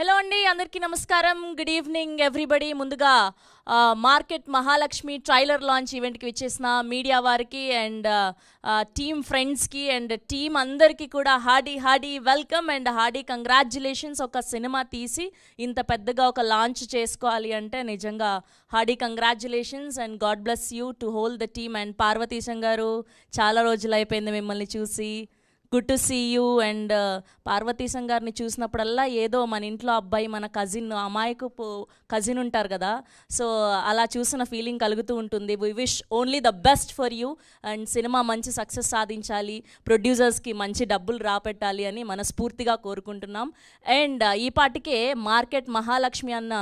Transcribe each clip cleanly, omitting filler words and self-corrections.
Hello అండి, అందరికీ నమస్కారం. Good evening everybody. ముందుగా మార్కెట్ మహాలక్ష్మి ట్రైలర్ లాంచ్ ఈవెంట్కి విచ్చేసిన మీడియా వారికి అండ్ టీమ్ ఫ్రెండ్స్కి అండ్ టీమ్ అందరికీ కూడా hearty welcome and hearty congratulations. ఒక సినిమా తీసి ఇంత పెద్దగా ఒక లాంచ్ చేసుకోవాలి అంటే నిజంగా hearty congratulations and God bless you to whole the team. And Parvateesam garu, చాలా రోజులు అయిపోయింది మిమ్మల్ని చూసి. Good to see you. And Parvateesam గారిని చూసినప్పుడల్లా ఏదో మన ఇంట్లో అబ్బాయి, మన కజిన్, అమాయకు కజిన్ ఉంటారు కదా, సో అలా చూసిన ఫీలింగ్ కలుగుతూ ఉంటుంది. We wish only the best for you and cinema మంచి సక్సెస్ సాధించాలి, ప్రొడ్యూసర్స్కి మంచి డబ్బులు రాపెట్టాలి అని మనస్ఫూర్తిగా కోరుకుంటున్నాం. అండ్ ఈ పాటికే మార్కెట్ మహాలక్ష్మి అన్న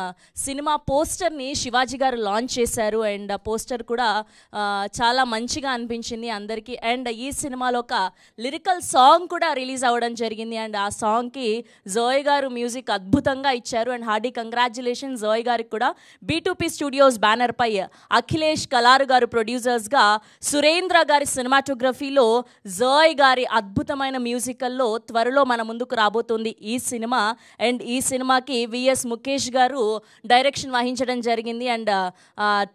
సినిమా పోస్టర్ని శివాజీ గారు లాంచ్ చేశారు. అండ్ ఆ పోస్టర్ కూడా చాలా మంచిగా అనిపించింది అందరికీ. అండ్ ఈ సినిమాలో ఒక లిరికల్ సాంగ్ కూడా రిలీజ్ అవ్వడం జరిగింది. అండ్ ఆ సాంగ్కి జోయ్ గారు మ్యూజిక్ అద్భుతంగా ఇచ్చారు. అండ్ హార్డీ కంగ్రాచ్యులేషన్ జోయ్ గారికి కూడా. B2P స్టూడియోస్ బ్యానర్పై అఖిలేష్ కలారు గారు ప్రొడ్యూసర్స్గా, సురేంద్ర గారి సినిమాటోగ్రఫీలో జోయ్ గారి అద్భుతమైన మ్యూజికల్లో త్వరలో మన ముందుకు రాబోతుంది ఈ సినిమా. అండ్ ఈ సినిమాకి VS ముఖేష్ గారు డైరెక్షన్ వహించడం జరిగింది. అండ్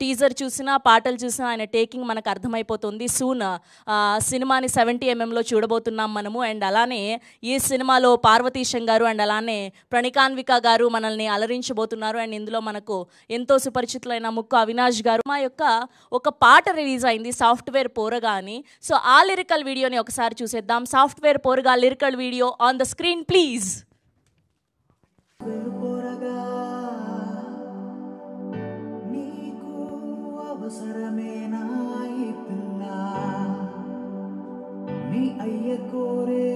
టీజర్ చూసినా, పాటలు చూసినా ఆయన టేకింగ్ మనకు అర్థమైపోతుంది. సూన్ సినిమాని 70mm చూడబోతున్నాం మనము. అండ్ అలానే ఈ సినిమాలో పార్వతీశం గారు అండ్ అలానే ప్రణికాన్విక గారు మనల్ని అలరించబోతున్నారు. అండ్ ఇందులో మనకు ఎంతో సుపరిచితులైన ముక్కు అవినాష్ గారు. మా యొక్క ఒక పాట రిలీజ్ అయింది, సాఫ్ట్వేర్ పోరగా అని. సో ఆ లిరికల్ వీడియోని ఒకసారి చూసేద్దాం. సాఫ్ట్వేర్ పోరగా lyrical video on the screen please. అయ్య కోరే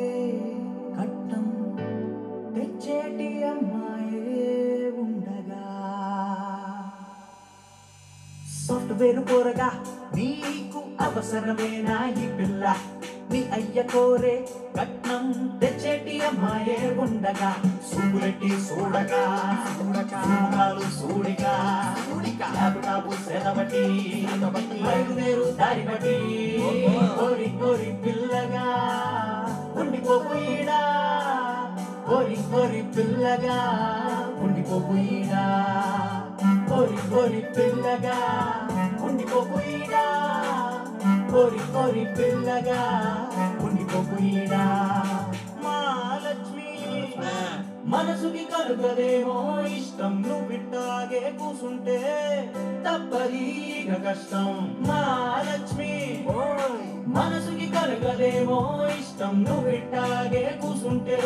కట్టం తెచ్చేటి అమ్మాయే ఉండగా, సాఫ్ట్వేర్ పోరగా నీకు అవసరమేనా ఈ పిల్ల? నీ అయ్య కోరే కట్నం తెచ్చేటి అమ్మాయే ఉండగా, సూపులెట్టి చూడగా సూడాలు సూడిగా ల్యాప్టాప్ సెదబట్టి బయలుదేరు దారి బట్టి కోరి కోరి పిల్లగా ఉండిపోయిడా, కోరి కోరి పిల్లగా ఉండిపోయిడా, కోరి కోరి పిల్లగా ఉండిపోయిడా, కోరి కోరి పిల్లగా ఉండిపోయిడా. మహాలక్ష్మి మనసుకి కలుగదేమో ఇష్టం, నువ్వు బిట్టాగే కూసుంటే తప్పదీగ కష్టం. మహాలక్ష్మి మనసుకి కలుగదేమో ఇష్టం, నువ్వు బిట్టాగే కూసుంటే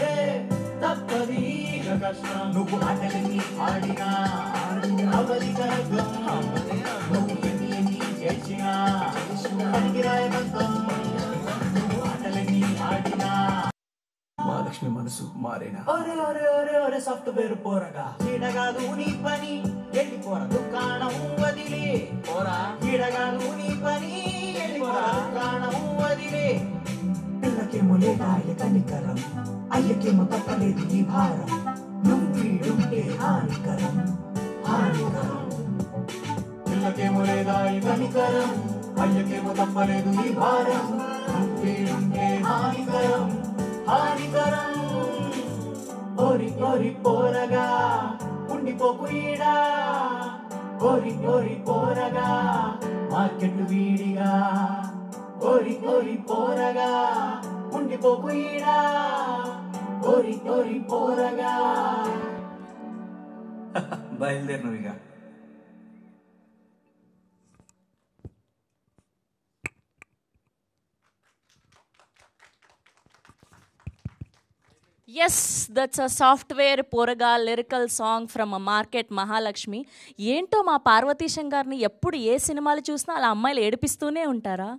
తప్పదీగ కష్టం. నువ్వు ఆటలని ఆడినా అవధి కలగం, నువ్వు ఎన్ని చేసినా పనికిరాయబంధం. నువ్వు ఆటలని ఆడినా మహాలక్ష్మి మనసు మారేనా? ఒరే ఒరే ఒరే ఒరే సాఫ్ట్వేర్ పోరగా, ఈడగాదు నీ పని, వెళ్ళిపోర దుకాణం వదిలే పోరా. ఈడగాదు నీ పని, వెళ్ళిపోర దుకాణం వదిలే. పిల్లకేమో లేదా కనికరం, అయ్యకేమో తప్పలేదు ఈ భారం. నువ్వు వీడుంటే హానికరం హానికరం. పిల్లకేమో లేదా కనికరం, అయ్యకేమో తప్పలేదు ఈ భారం. నువ్వు వీడుంటే హానికరం హానికరం. కోరి కోరి పోరగా ఉండిపోకుయిడా, కోరి కోరి పోరగా మార్కెట్ వీడిగా, కోరి కోరి పోరగా ఉండిపోకుయిడా, కోరి కోరి పోరగా. బయలుదేరినవిగా. ఎస్, దట్స్ అ సాఫ్ట్వేర్ పోరగా lyrical song from Market Mahalakshmi. ఏంటో మా పార్వతీశం గారిని ఎప్పుడు ఏ సినిమాలు చూసినా అలా అమ్మాయిలు ఏడిపిస్తూనే ఉంటారా?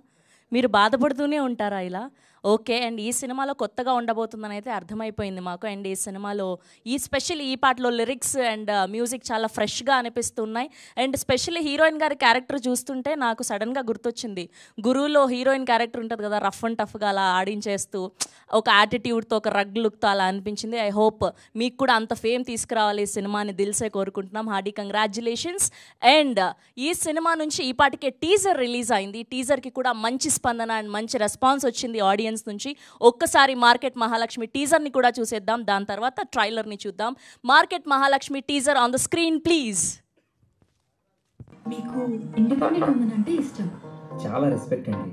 మీరు బాధపడుతూనే ఉంటారా ఇలా? ఓకే. అండ్ ఈ సినిమాలో కొత్తగా ఉండబోతుందని అయితే అర్థమైపోయింది మాకు. అండ్ ఈ సినిమాలో ఈ పాటలో లిరిక్స్ అండ్ మ్యూజిక్ చాలా ఫ్రెష్గా అనిపిస్తున్నాయి. అండ్ స్పెషల్లీ హీరోయిన్ గారి క్యారెక్టర్ చూస్తుంటే నాకు సడన్గా గుర్తొచ్చింది, గురువులో హీరోయిన్ క్యారెక్టర్ ఉంటుంది కదా, రఫ్ అండ్ టఫ్గా అలా ఆడించేస్తూ ఒక యాటిట్యూడ్తో, ఒక రగ్ లుక్తో అలా అనిపించింది. ఐ హోప్ మీకు కూడా అంత ఫేమ్ తీసుకురావాలి ఈ సినిమాని దిల్సే కోరుకుంటున్నాం. Hearty congratulations. అండ్ ఈ సినిమా నుంచి ఈ పాటికే టీజర్ రిలీజ్ అయింది. టీజర్కి కూడా మంచి స్పందన అండ్ మంచి రెస్పాన్స్ వచ్చింది ఆడియన్స్ ఆడియన్స్ నుంచి. ఒక్కసారి మార్కెట్ మహాలక్ష్మి టీజర్ని కూడా చూసేద్దాం, దాని తర్వాత ట్రైలర్ని చూద్దాం. Market Mahalakshmi teaser on the screen please. మీకు ఇండిపెండెంట్ ఉమెన్ అంటే ఇష్టం, చాలా రెస్పెక్ట్ అండి.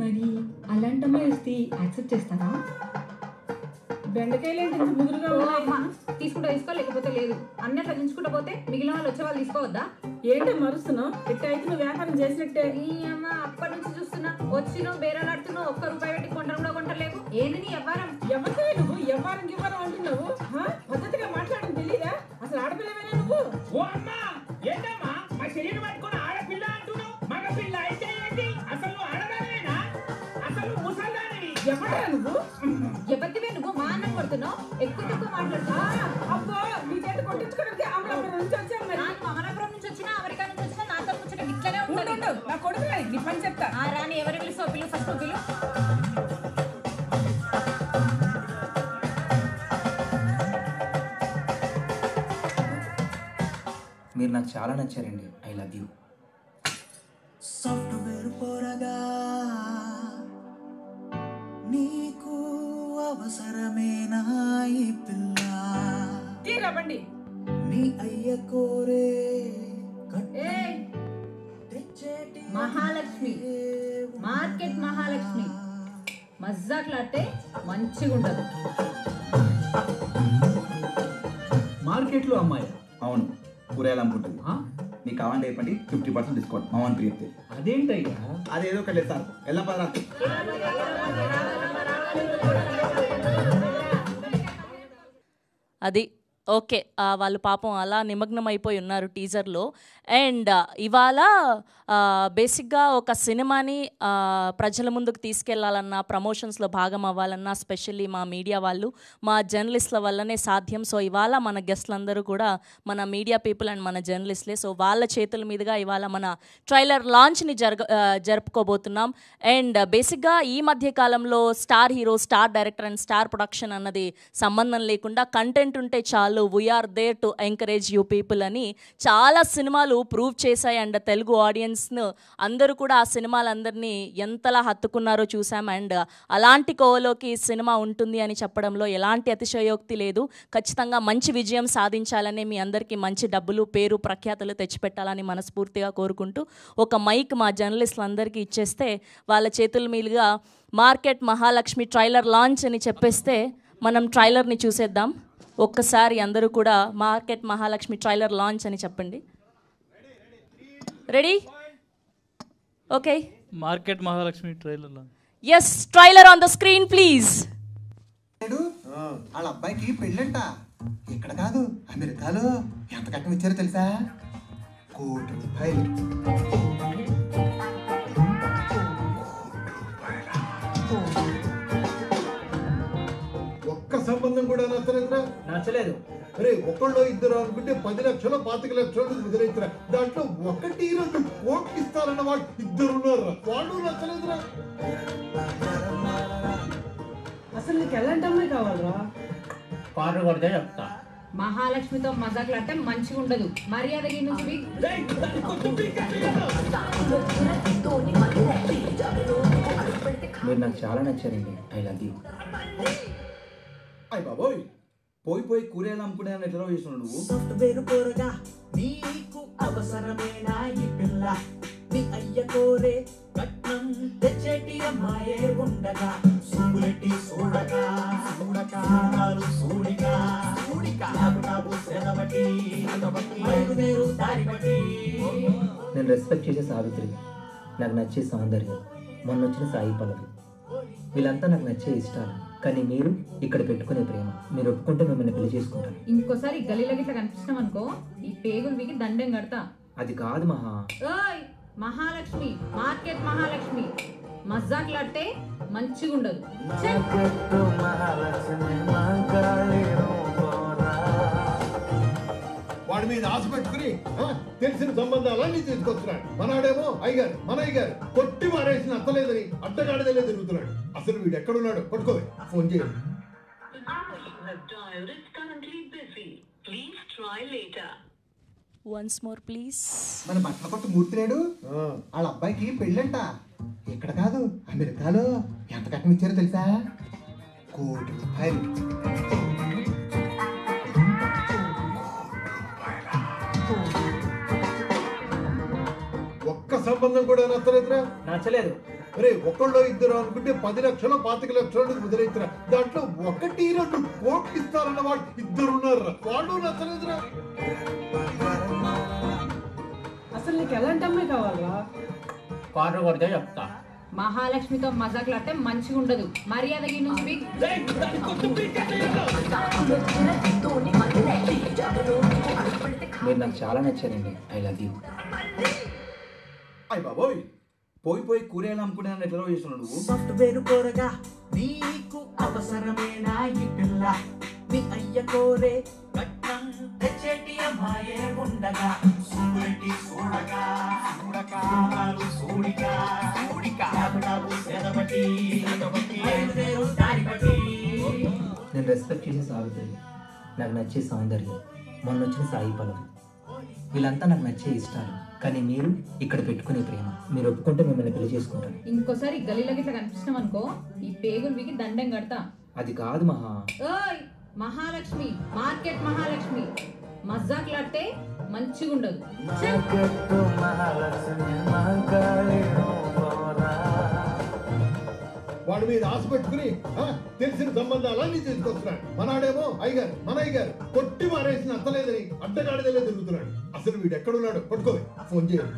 మరి అలాంటి అమ్మాయి వస్తే యాక్సెప్ట్ చేస్తారా? బెండకాయలు ఏంటి ముదురుగా ఉన్నాయి? తీసుకుంటా తీసుకో, లేకపోతే లేదు. అన్నీ అట్లా దించుకుంటా పోతే మిగిలిన వాళ్ళు వచ్చే వాళ్ళు తీసుకోవద్దా? ఏంటో మరుస్తున్నావు? ఎట్ట అయితే నువ్వు వ్యాపారం చేసినట్టే. నీ అమ్మ అప్పటి నుంచి చూస్తున్నా, వచ్చి నువ్వు బేరాలాడుతున్నావు, ₹1 పెట్టి కొంటారు కూడా కొంటలేవు. ఏంటి నీ వ్యవహారం? ఎవరితో నువ్వు వ్యవహారం గివ్వరం అంటున్నావు? పద్ధతిగా మాట్లాడడం తెలీదా? అసలు ఆడపిల్లవేనా నువ్వు? ఓ అమ్మా, ఏంటమ్మా మా శరీరం పట్టుకుని ఆడపిల్ల అంటున్నావు? మగ పిల్ల అయితే ఏంటి? అసలు నువ్వు ఆడదానివేనా? అసలు ముసల్దానివి. ఎవరా నువ్వు? ఎవరివే నువ్వు? మా అన్నం కొడుతున్నావు, ఎక్కువ తక్కువ మాట్లాడుతున్నావు. అబ్బో, నీ చేతి కొట్టించుకోవడానికి అమలాపురం నుంచి వచ్చాను. మరి అమలాపురం నుంచి వచ్చినా, అమెరికా నుంచి వచ్చినా నాతో కూర్చొని ఇట్లనే ఉంటుంది. నా కొడుకు నీ పని చెప్తా. రాని ఎవరు పిలుసో పిలు, ఫస్ట్ పిలు. మీరు నాకు చాలా నచ్చారండి. I love you. సాఫ్ట్వేర్ పోరగా నీకు అవసరమేనా ఈ పిల్ల? తీరబండి. నీ అయ్య కోరే మహాలక్ష్మి, మార్కెట్ మహాలక్ష్మి మజ్జాట్లాడితే మంచిగా ఉండదు. మార్కెట్లో అమ్మాయి? అవును, కూరగాయలు అమ్ముకుంటుంది. నీకు కావాలంటే చెప్పండి, 50% డిస్కౌంట్ మా వన్ చెప్తే. అదేంటయ్యా? అదేదో ఒకటి లేదు సార్, ఎలా పదరా. అది ఓకే, వాళ్ళు పాపం అలా నిమగ్నం అయిపోయి ఉన్నారు టీజర్లో. అండ్ ఇవాళ బేసిక్గా ఒక సినిమాని ప్రజల ముందుకు తీసుకెళ్లాలన్నా, ప్రమోషన్స్లో భాగం అవ్వాలన్నా, స్పెషల్లీ మా మీడియా వాళ్ళు, మా జర్నలిస్ట్ల వల్లనే సాధ్యం. సో ఇవాళ మన గెస్ట్లందరూ కూడా మన మీడియా పీపుల్ అండ్ మన జర్నలిస్ట్లే. సో వాళ్ళ చేతుల మీదుగా ఇవాళ మన ట్రైలర్ లాంచ్ని జరుపుకోబోతున్నాం. అండ్ బేసిక్గా ఈ మధ్య కాలంలో star hero, star director and star production అన్నది సంబంధం లేకుండా కంటెంట్ ఉంటే చాలు, we are there to encourage you people అని చాలా సినిమాలు ప్రూవ్ చేశాయి. అండ్ తెలుగు ఆడియన్స్ను అందరూ కూడా ఆ సినిమాలందరినీ ఎంతలా హత్తుకున్నారో చూసాం. అండ్ అలాంటి కోవలోకి సినిమా ఉంటుంది అని చెప్పడంలో ఎలాంటి అతిశయోక్తి లేదు. ఖచ్చితంగా మంచి విజయం సాధించాలని, మీ అందరికీ మంచి డబ్బులు, పేరు, ప్రఖ్యాతులు తెచ్చిపెట్టాలని మనస్ఫూర్తిగా కోరుకుంటూ ఒక మైక్ మా జర్నలిస్టులందరికీ ఇచ్చేస్తే వాళ్ళ చేతుల మీదుగా మార్కెట్ మహాలక్ష్మి ట్రైలర్ లాంచ్ అని చెప్పేస్తే మనం ట్రైలర్ని చూసేద్దాం. ఒక్కసారి అందరూ కూడా మార్కెట్ మహాలక్ష్మి ట్రైలర్ లాంచ్ అని చెప్పండి. Ready? Okay, market Mahalakshmi trailer launch. Yes, trailer on the screen please. వాళ్ళ అబ్బాయికి పెళ్ళంట. ఇక్కడ కాదు, అమెరికాలో. ఎంత కట్నం ఇచ్చారో తెలుసా? ₹1,00,00,000. ఒక్క సంబంధం కూడా నచ్చలేదురా? నచ్చలేదు. అరే, ఒకళ్ళు ఇద్దరు అనుకుంటే 10 లక్షలు 25 లక్షలు కుదిరేతురా. దాంట్లో 1-2 కోట్లు ఇస్తారన్న వాళ్ళు 2 ఉన్నారా? వాళ్ళు నచ్చలేదురా. అసలు నీకు ఎలాంటి అమ్మాయి కావాలరా? కారు కొడితే చెప్తా. మహాలక్ష్మితో మజాకులాడితే మంచిగా ఉండదు. మర్యాద మీరు నాకు చాలా నచ్చారండి. I love you. అయ్య బాబోయ్, పోయి కూరగాయలు అమ్ముకునే ఎట్లా చేస్తున్నావు నువ్వు? సాఫ్ట్వేర్ పోరగా నీకు అవసరమేనా ఈ పిల్ల? నీ అయ్య కోరే కట్నం తెచ్చేటి అమ్మాయే ఉండగా, సూగులెట్టి చూడగా సూడిగా నేను రెస్పెక్ట్ చేసే సావిత్రి, నాకు నచ్చే సౌందర్యం, మొన్న వచ్చిన సాయి పల్లవి, వీళ్ళంతా నాకు నచ్చే ఇష్టాలు. కానీ మీరు ఇక్కడ పెట్టుకునే ప్రేమ, మీరు ఒప్పుకుంటే మిమ్మల్ని పెళ్లి చేసుకుంటాను. ఇంకోసారి గలీలో గిట్లా కనిపించినాం అనుకో, ఈ పేగులు వీకి దండం కడతా. అది కాదు మహా. ఓయ్ మహాలక్ష్మి, మార్కెట్ మహాలక్ష్మి మజాకులాడితే మంచిగా ఉండదు. వాడి మీద ఆశ పెట్టుకుని తెలిసిన సంబంధాలన్నీ తీసుకొస్తున్నాడు. మనవాడేమో అయ్యగారు, మన అయ్యగారు కొట్టి మారేసిన అత్తలేదని అడ్డగాడిదలే తిరుగుతున్నాడు. అసలు వీడు ఎక్కడున్నాడు? పట్టుకోవే, ఫోన్ చేయండి. Once more please. మన బట్టల కొట్టు మూర్తిలేడు, వాళ్ళ అబ్బాయికి పెళ్ళంట. ఇక్కడ కాదు అమెరికాలో ఎంత కట్నం ఇచ్చారో తెలుసా? ₹1,00,00,000. ఒక్క సంబంధం కూడా నచ్చలేదురా? నచ్చలేదు. అరే ఒకళ్ళు ఇద్దరు అనుకుంటే 10 లక్షలు 25 లక్షలు వదిలేదురా. దాంట్లో 1-2 కోట్లు ఇస్తారన్న వాళ్ళు ఇద్దరు ఉన్నారు. వాళ్ళు నచ్చలేదురా. అసలు నీకు ఎలాంటి అమ్మాయి కావాలా? కార్డు కొడితే చెప్తా. మహాలక్ష్మితో మజాకులాడితే మంచిగా ఉండదు. మర్యాదకి నువ్వు స్పీక్. మీరు నాకు చాలా నచ్చారండి. I love you. అయ్య బాబోయ్, పోయి పోయి కూరగాయలు అమ్ముకునే ఎట్లా చేస్తున్నావు నువ్వు? సాఫ్ట్వేర్ కోరగా నీకు అవసరమేనా ఈ పిల్ల? మీ అయ్య కోరే కట్నం తెచ్చేటి అమ్మాయే ఉండగా సూడికి సూడగా సూడకా సూడికా సూడికా నాకు సెదబట్టి బయలుదేరు దారి బట్టి. నేను రెస్పెక్ట్ చేసే సావిత్రి, నాకు నచ్చే సౌందర్యం, మొన్న వచ్చిన సాయి పల్లవి, వీళ్ళంతా నాకు నచ్చే ఇష్టాలు. కానీ మీరు ఇక్కడ పెట్టుకునే ప్రేమ. మీరు ఒప్పుకుంటే మిమ్మల్ని పెళ్లి చేసుకుంటాను. ఇంకోసారి గలీలకి ఇట్లా కనిపించినాం అనుకో, ఈ పేగులు వీకి దండం కడతా. అది కాదు మహా. ఓయ్ మహాలక్ష్మి, మార్కెట్ మహాలక్ష్మి, మజాకులాడితే మంచిగా ఉండదు. వాడి మీద ఆశ పెట్టుకుని తెలిసిన సంబంధాలన్నీ తీసుకొస్తున్నాడు. మనాడేమో అయ్యగారు మన అయ్యగారు కొట్టి మారేసిన అత్తలేదని అడ్డగాడిదలే తిరుగుతున్నాడు. అసలు వీడు ఎక్కడున్నాడు? పట్టుకోవే, ఫోన్ చేయాలి.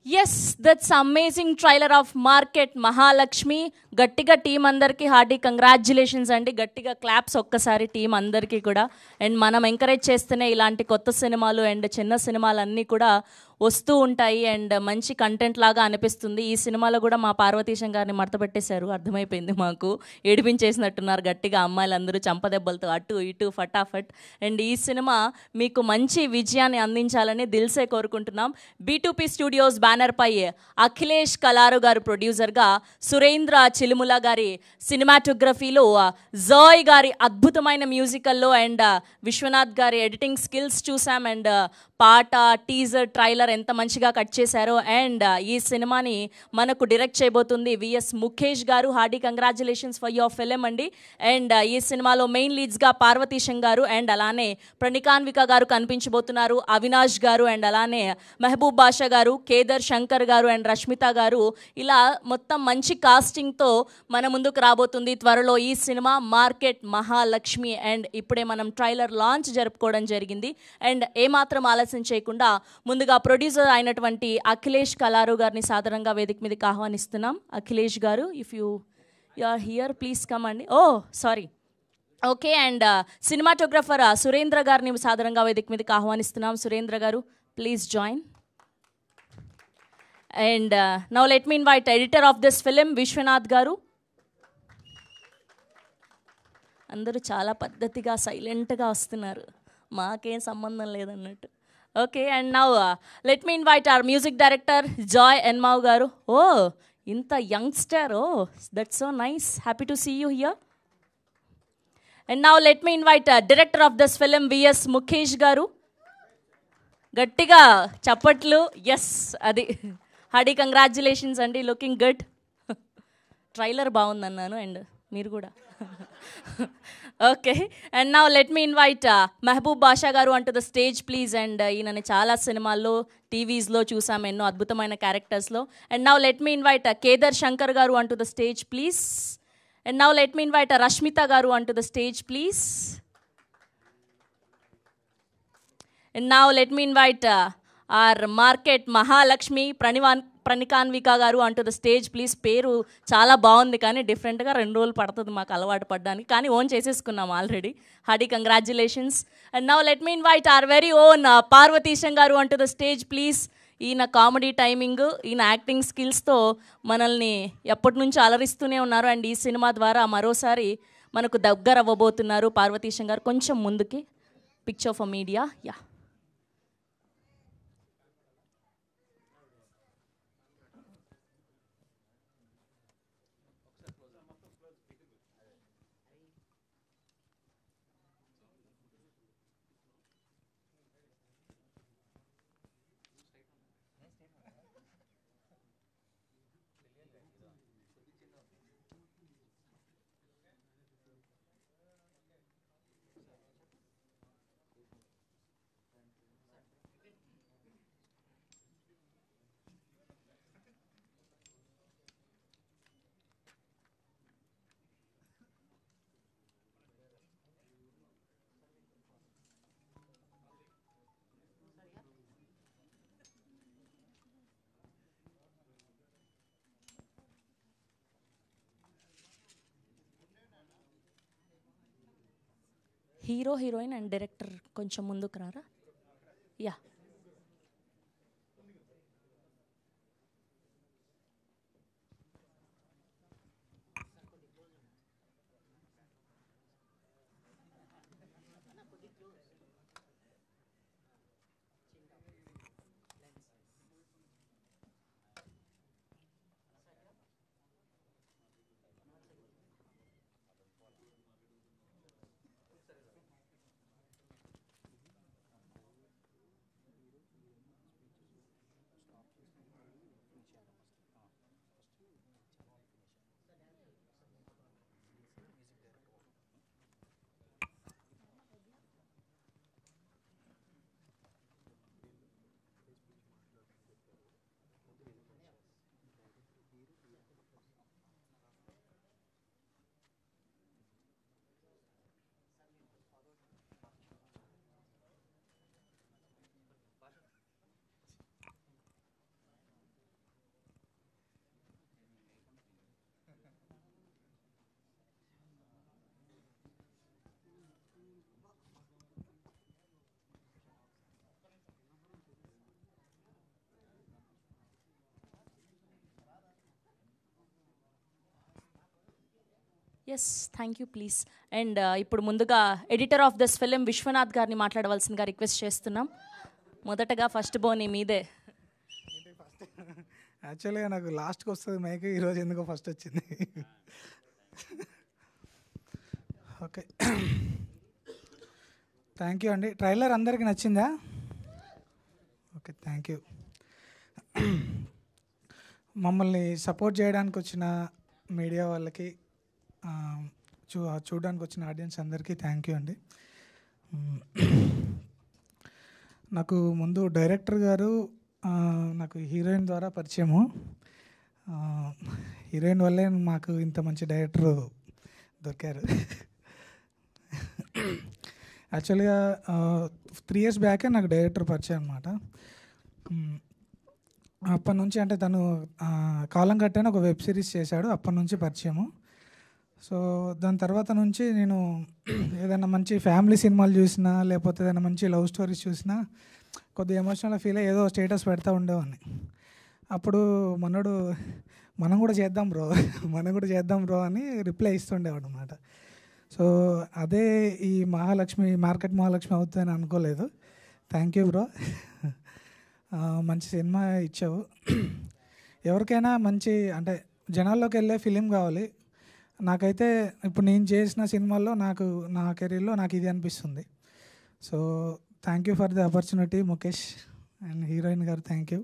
Yes, that's amazing trailer of market Mahalakshmi. గట్టిగా టీం అందరికీ హార్డీ కంగ్రాచ్యులేషన్స్ అండి. గట్టిగా క్లాప్స్ ఒక్కసారి టీం అందరికీ కూడా. అండ్ మనం ఎంకరేజ్ చేస్తేనే ఇలాంటి కొత్త సినిమాలు అండ్ చిన్న సినిమాలు అన్నీ కూడా వస్తూ ఉంటాయి అండ్ మంచి కంటెంట్ లాగా అనిపిస్తుంది. ఈ సినిమాలో కూడా మా పార్వతీశం గారిని మడతపెట్టేశారు, అర్థమైపోయింది మాకు. ఏడిపించేసినట్టున్నారు గట్టిగా అమ్మాయిలందరూ చంపదెబ్బలతో అటు ఇటు ఫటాఫట్. అండ్ ఈ సినిమా మీకు మంచి విజయాన్ని అందించాలని దిల్సే కోరుకుంటున్నాం. B2P స్టూడియోస్ బ్యానర్పై అఖిలేష్ కలారు గారు ప్రొడ్యూసర్గా, సురేంద్ర చిలుముల గారి సినిమాటోగ్రఫీలో, జాయ్ గారి అద్భుతమైన మ్యూజికల్లో అండ్ విశ్వనాథ్ గారి ఎడిటింగ్ స్కిల్స్ చూసాం. అండ్ పాట, టీజర్, ట్రైలర్ ఎంత మంచిగా కట్ చేశారో. అండ్ ఈ సినిమాని మనకు డైరెక్ట్ చేయబోతుంది VS ముఖేష్ గారు. Hearty congratulations for your film అండి. అండ్ ఈ సినిమాలో మెయిన్ లీడ్స్గా పార్వతీశం గారు అండ్ అలానే ప్రణికాన్విక గారు కనిపించబోతున్నారు, అవినాష్ గారు అండ్ అలానే మెహబూబ్ బాషా గారు, కేదర్ శంకర్ గారు అండ్ రష్మిత గారు. ఇలా మొత్తం మంచి కాస్టింగ్తో మన ముందుకు రాబోతుంది త్వరలో ఈ సినిమా మార్కెట్ మహాలక్ష్మి. అండ్ ఇప్పుడే మనం ట్రైలర్ లాంచ్ జరుపుకోవడం జరిగింది. అండ్ ఏమాత్రం ఆలస్యం చేయకుండా ముందుగా ప్రొడ్యూసర్ అయినటువంటి అఖిలేష్ కలారు గారిని సాధారణంగా వేదిక మీదకి ఆహ్వానిస్తున్నాం. Akhilesh garu, if you are here please come అండి. Oh sorry, okay. And cinematographer Surendra గారిని సాధారణంగా వేదిక మీదకి ఆహ్వానిస్తున్నాం. Surendra garu please join. And now let me invite editor of this film Viswanath garu. అందరూ చాలా పద్ధతిగా సైలెంట్గా వస్తున్నారు, మాకేం సంబంధం లేదన్నట్టు. Okay. And now let me invite our music director Joy ఎన్మావ్ గారు. ఓ ఇంత youngster, oh that's so nice, happy to see you here. And now let me invite director of this film VS Mukesh garu. గట్టిగా చప్పట్లు. Yes, అది hearty congratulations అండి, looking good. Trailer బాగుందన్నాను and మీరు కూడా. Okay. And now let me invite Mehboob Basha garu onto the stage please. And ఈయనని చాలా సినిమాల్లో, టీవీస్లో చూసాం, ఎన్నో అద్భుతమైన క్యారెక్టర్స్లో. And now let me invite Kedar Shankar garu onto the stage please. And now let me invite Rashmitha garu onto the stage please. And now let me invite our Market Mahalakshmi ప్రణికాన్విక garu onto the stage please. పేరు చాలా బాగుంది కానీ డిఫరెంట్గా 2 రోజులు పడుతుంది మాకు అలవాటు పడడానికి, కానీ ఓన్ చేసేసుకున్నాం already. Hearty congratulations. And now let me invite our very own Parvateesam garu onto the stage please. ఈయన కామెడీ టైమింగ్, ఈయన యాక్టింగ్ స్కిల్స్తో మనల్ని ఎప్పటి నుంచో అలరిస్తూనే ఉన్నారు. అండ్ ఈ సినిమా ద్వారా మరోసారి మనకు దగ్గర అవ్వబోతున్నారు పార్వతీశం గారు. కొంచెం ముందుకి picture for media. Yeah, hero heroine and director కొంచెం ముందుకు రారా. Yeah, yes, thank you please. And ఇప్పుడు ముందుగా editor of this film Vishwanath గారిని మాట్లాడవలసిందిగా రిక్వెస్ట్ చేస్తున్నాం. మొదటగా ఫస్ట్ బోని మీదే. యాక్చువల్గా నాకు లాస్ట్కి వస్తుంది మైక్, ఈరోజు ఎందుకో ఫస్ట్ వచ్చింది. ఓకే, థ్యాంక్ యూ అండి. ట్రైలర్ అందరికీ నచ్చిందా? Okay, thank you. మమ్మల్ని సపోర్ట్ చేయడానికి వచ్చిన మీడియా వాళ్ళకి, చూడడానికి వచ్చిన ఆడియన్స్ అందరికీ థ్యాంక్ యూ అండి. నాకు ముందు డైరెక్టర్ గారు నాకు హీరోయిన్ ద్వారా పరిచయము. హీరోయిన్ వల్లే మాకు ఇంత మంచి డైరెక్టర్ దొరికారు. యాక్చువల్గా 3 years బ్యాకే నాకు డైరెక్టర్ పరిచయం అనమాట. అప్పటి నుంచి అంటే తను కాలం కట్టని ఒక వెబ్ సిరీస్ చేశాడు, అప్పటి నుంచి పరిచయము. సో దాని తర్వాత నుంచి నేను ఏదైనా మంచి ఫ్యామిలీ సినిమాలు చూసినా, లేకపోతే ఏదైనా మంచి లవ్ స్టోరీస్ చూసినా కొద్దిగా ఎమోషనల్ ఫీల్ అయ్యి ఏదో స్టేటస్ పెడతా ఉండేవాడిని. అప్పుడు మనం కూడా చేద్దాం బ్రో అని రిప్లై ఇస్తుండేవాడు అనమాట. సో అదే ఈ మార్కెట్ మహాలక్ష్మి అవుతుందని అనుకోలేదు. థ్యాంక్ యూ బ్రో, మంచి సినిమా ఇచ్చావు. ఎవరికైనా మంచి అంటే జనాల్లోకి వెళ్ళే ఫిలిం కావాలి. నాకైతే ఇప్పుడు నేను చేసిన సినిమాల్లో నా కెరీర్లో నాకు ఇది అనిపిస్తుంది. So thank you for the opportunity Mukesh and heroine గారు, థ్యాంక్ యూ.